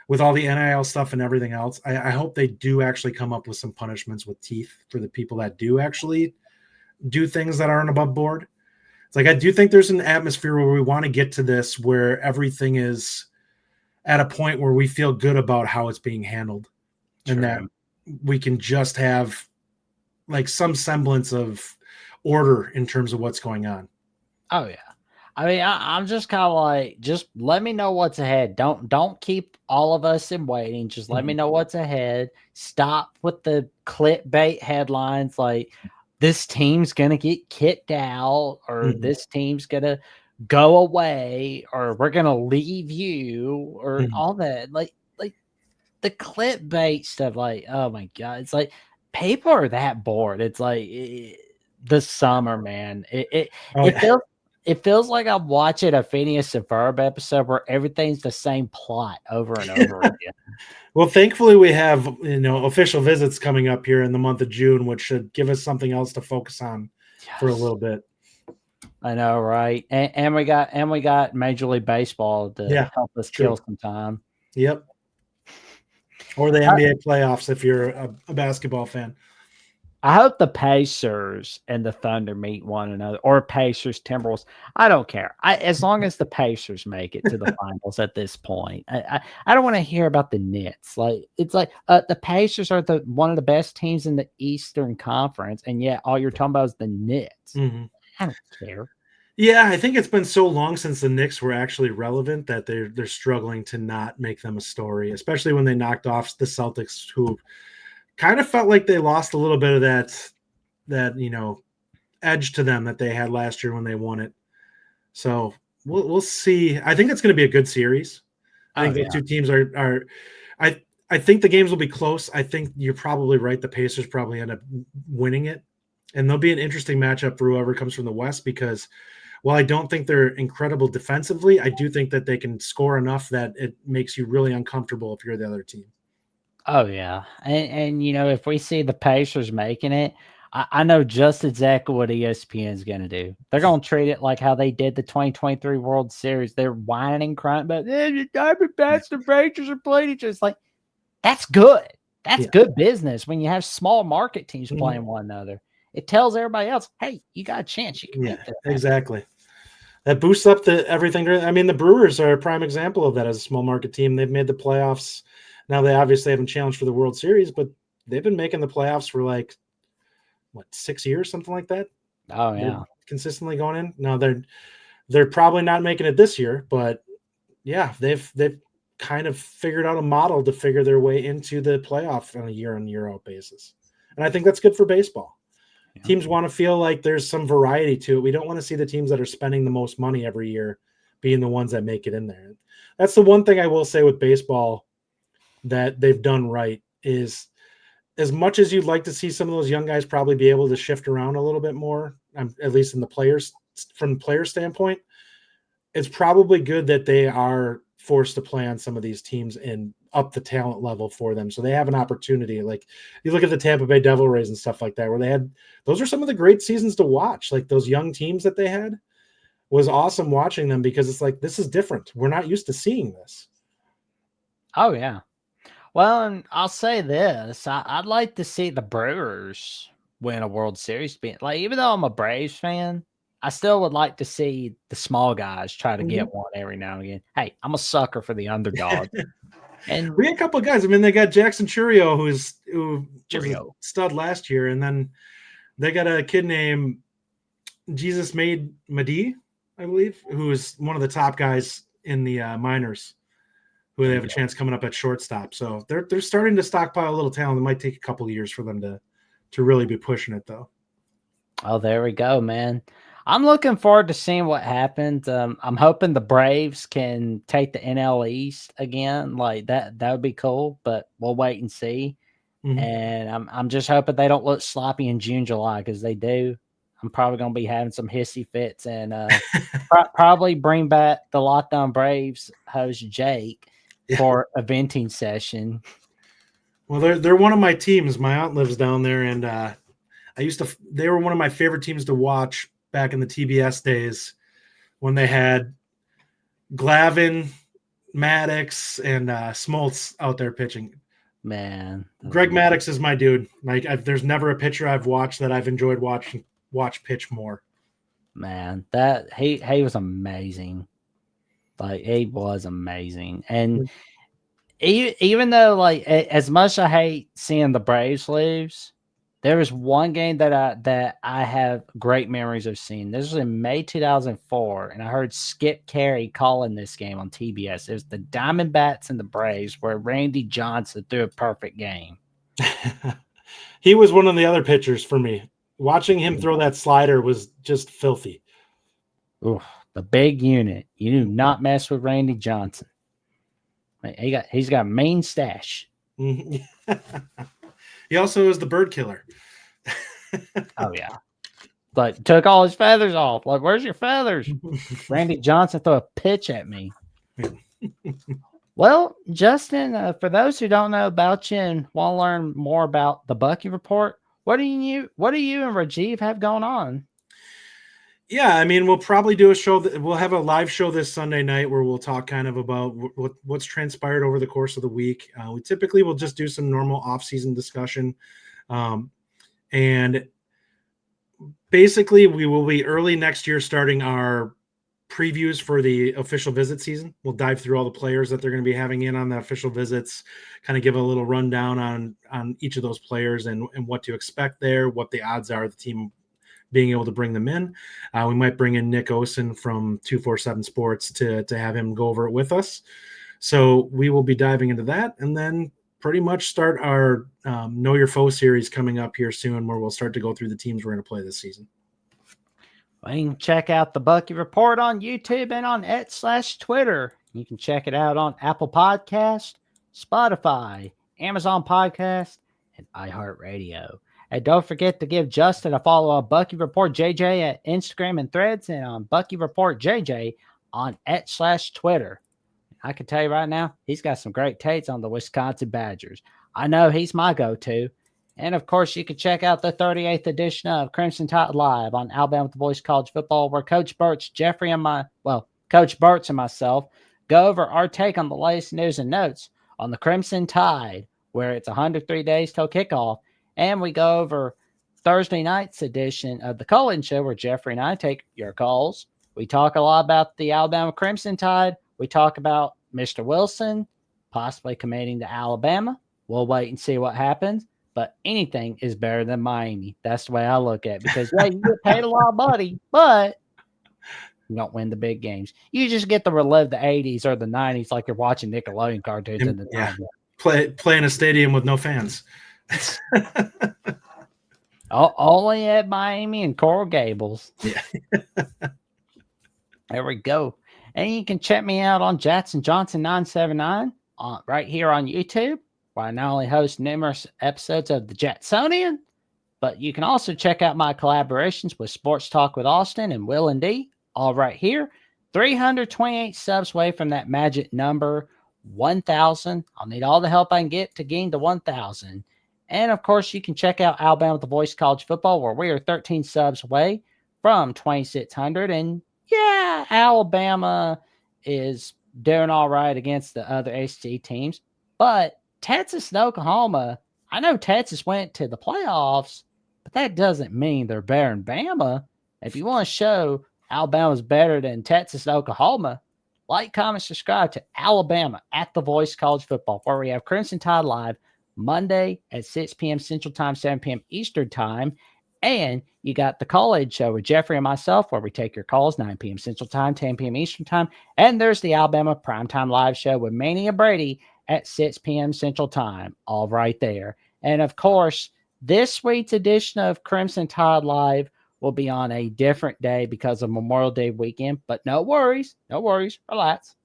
with all the NIL stuff and everything else. I hope they do actually come up with some punishments with teeth for the people that do actually do things that aren't above board. It's like, I do think there's an atmosphere where we want to get to this, where everything is at a point where we feel good about how it's being handled. True. And that we can just have like some semblance of order in terms of what's going on. Oh yeah. I mean, I'm just kind of like, just let me know what's ahead. Don't keep all of us in waiting. Just let me know what's ahead. Stop with the clickbait headlines like, this team's going to get kicked out, or this team's going to go away, or we're going to leave you, or all that. Like the clickbait stuff, like, oh my God. It's like, people are that bored. It's like the summer, man. It feels like I'm watching a Phineas and Ferb episode where everything's the same plot over and over again. Well, thankfully we have, official visits coming up here in the month of June, which should give us something else to focus on for a little bit. I know, right? And we got Major League Baseball to help us kill some time. Yep. Or the NBA playoffs if you're a basketball fan. I hope the Pacers and the Thunder meet one another, or Pacers, Timberwolves. I don't care. As long as the Pacers make it to the finals at this point. I don't want to hear about the Nets. Like, it's like the Pacers are one of the best teams in the Eastern Conference, and yet all you're talking about is the Nets. I don't care. Yeah, I think it's been so long since the Knicks were actually relevant that they're struggling to not make them a story, especially when they knocked off the Celtics, who kind of felt like they lost a little bit of that edge to them that they had last year when they won it. So we'll see. I think it's going to be a good series. I think the two teams are I think the games will be close. I think you're probably right. The Pacers probably end up winning it. And there'll be an interesting matchup for whoever comes from the West because while I don't think they're incredible defensively, I do think that they can score enough that it makes you really uncomfortable if you're the other team. Oh yeah, and if we see the Pacers making it, I know just exactly what ESPN is going to do. They're going to treat it like how they did the 2023 World Series. They're whining, crying about the Diamondbacks, the Rangers are playing each other. It's like that's good. That's good business when you have small market teams playing one another. It tells everybody else, hey, you got a chance. You can beat them. Exactly. That boosts up everything. I mean, the Brewers are a prime example of that as a small market team. They've made the playoffs. Now they obviously haven't challenged for the World Series, but they've been making the playoffs for 6 years, something like that. Oh yeah, they're consistently going in. Now they're probably not making it this year, but yeah, they've kind of figured out a model to figure their way into the playoff on a year in year out basis, and I think that's good for baseball. Yeah. Teams want to feel like there's some variety to it. We don't want to see the teams that are spending the most money every year being the ones that make it in there. That's the one thing I will say with baseball that they've done right is as much as you'd like to see some of those young guys probably be able to shift around a little bit more, at least in the players, from the player standpoint, it's probably good that they are forced to play on some of these teams and up the talent level for them. So they have an opportunity. Like you look at the Tampa Bay Devil Rays and stuff like that, where those are some of the great seasons to watch. Like those young teams that they had was awesome watching them because it's like, this is different. We're not used to seeing this. Oh yeah. Well, and I'll say this: I'd like to see the Brewers win a World Series. Even though I'm a Braves fan, I still would like to see the small guys try to get one every now and again. Hey, I'm a sucker for the underdog. And we had a couple of guys. I mean, they got Jackson Churio, who was a stud last year, and then they got a kid named Jesus Made Madi, I believe, who is one of the top guys in the minors, who they have a chance coming up at shortstop. So they're starting to stockpile a little talent. It might take a couple of years for them to really be pushing it, though. Oh, there we go, man. I'm looking forward to seeing what happens. I'm hoping the Braves can take the NL East again. Like that would be cool, but we'll wait and see. Mm-hmm. And I'm just hoping they don't look sloppy in June, July, because they do. I'm probably going to be having some hissy fits and probably bring back the Lockdown Braves host Jake for a venting session. Well, they're one of my teams. My aunt lives down there, and they were one of my favorite teams to watch back in the TBS days when they had Glavine, Maddox, and Smoltz out there pitching. Man, Greg Maddox is my dude. Like, there's never a pitcher I've watched that I've enjoyed watch pitch more. Man, that he was amazing. Like, he was amazing, and even though, like, as much as I hate seeing the Braves lose, there was one game that I have great memories of seeing. This was in May 2004, and I heard Skip Carey calling this game on TBS. It was the Diamondbacks and the Braves, where Randy Johnson threw a perfect game. He was one of the other pitchers for me. Watching him throw that slider was just filthy. Ooh, the big unit. You do not mess with Randy Johnson. He's got a mean stash. He also is the bird killer. Oh yeah. Like, took all his feathers off. Like, where's your feathers? Randy Johnson threw a pitch at me. Well, Justin, for those who don't know about you and want to learn more about the Bucky Report, what do you and Rajiv have going on? Yeah, I mean, we'll probably do a show. We'll have a live show this Sunday night where we'll talk kind of about what's transpired over the course of the week. We typically will just do some normal off-season discussion. And basically, we will be early next year starting our previews for the official visit season. We'll dive through all the players that they're going to be having in on the official visits, kind of give a little rundown on each of those players and what to expect there, what the odds are of the team being able to bring them in. We might bring in Nick Osen from 247 Sports to have him go over it with us. So we will be diving into that, and then pretty much start our Know Your Foe series coming up here soon, where we'll start to go through the teams we're going to play this season. Well, you can check out the Bucky Report on YouTube and on /Twitter. You can check it out on Apple Podcast, Spotify, Amazon Podcast, and iHeartRadio. And don't forget to give Justin a follow on Bucky Report JJ at Instagram and Threads, and on Bucky Report JJ on X/Twitter. I can tell you right now, he's got some great takes on the Wisconsin Badgers. I know he's my go-to. And of course, you can check out the 38th edition of Crimson Tide Live on Alabama with the Boys College Football, where Coach Burt's, Coach Burt's and myself go over our take on the latest news and notes on the Crimson Tide, where it's 103 days till kickoff. And we go over Thursday night's edition of the Call-In Show, where Jeffrey and I take your calls. We talk a lot about the Alabama Crimson Tide. We talk about Mr. Wilson possibly committing to Alabama. We'll wait and see what happens. But anything is better than Miami. That's the way I look at it. Because, yeah, you get paid a lot of money, but you don't win the big games. You just get to relive the 80s or the 90s like you're watching Nickelodeon cartoons in the time. Play in a stadium with no fans. Only at Miami and Coral Gables. Yeah. There we go. And you can check me out on Jackson Johnson 979 right here on YouTube, where I not only host numerous episodes of the Jacksonian, but you can also check out my collaborations with Sports Talk with Austin and Will and D, all right here. 328 subs away from that magic number, 1,000. I'll need all the help I can get to gain to 1,000. And, of course, you can check out Alabama with the Voice College Football, where we are 13 subs away from 2,600. And, yeah, Alabama is doing all right against the other ACC teams. But Texas and Oklahoma, I know Texas went to the playoffs, but that doesn't mean they're better than Bama. If you want to show Alabama's better than Texas and Oklahoma, like, comment, subscribe to Alabama at the Voice College Football, where we have Crimson Tide Live Monday at 6 p.m. Central Time, 7 p.m. Eastern Time. And you got the Call-In Show with Jeffrey and myself, where we take your calls, 9 p.m. Central Time, 10 p.m. Eastern Time. And there's the Alabama Primetime Live Show with Manny and Brady at 6 p.m. Central Time, all right there. And, of course, this week's edition of Crimson Tide Live will be on a different day because of Memorial Day weekend. But no worries, relax.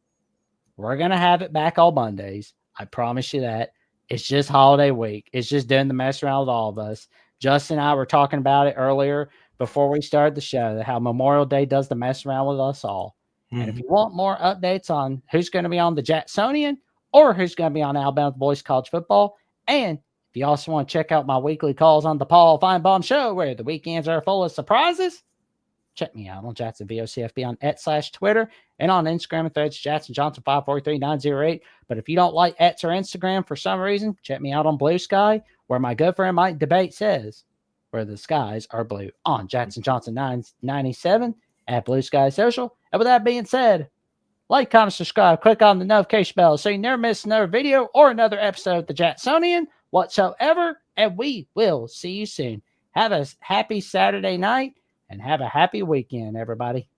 We're going to have it back on Mondays. I promise you that. It's just holiday week. It's just doing the mess around with all of us. Justin and I were talking about it earlier before we started the show, how Memorial Day does the mess around with us all. Mm-hmm. And if you want more updates on who's going to be on the Jacksonian or who's going to be on Alabama Boys College Football, and if you also want to check out my weekly calls on the Paul Feinbaum Show, where the weekends are full of surprises, check me out on Jackson VOCFB on X/Twitter and on Instagram and Threads, Jackson Johnson 543908. But if you don't like X or Instagram for some reason, check me out on Blue Sky, where my good friend Mike Debate says, where the skies are blue, on Jackson Johnson 997 at Blue Sky Social. And with that being said, like, comment, subscribe, click on the notification bell so you never miss another video or another episode of the Jacksonian whatsoever. And we will see you soon. Have a happy Saturday night and have a happy weekend, everybody.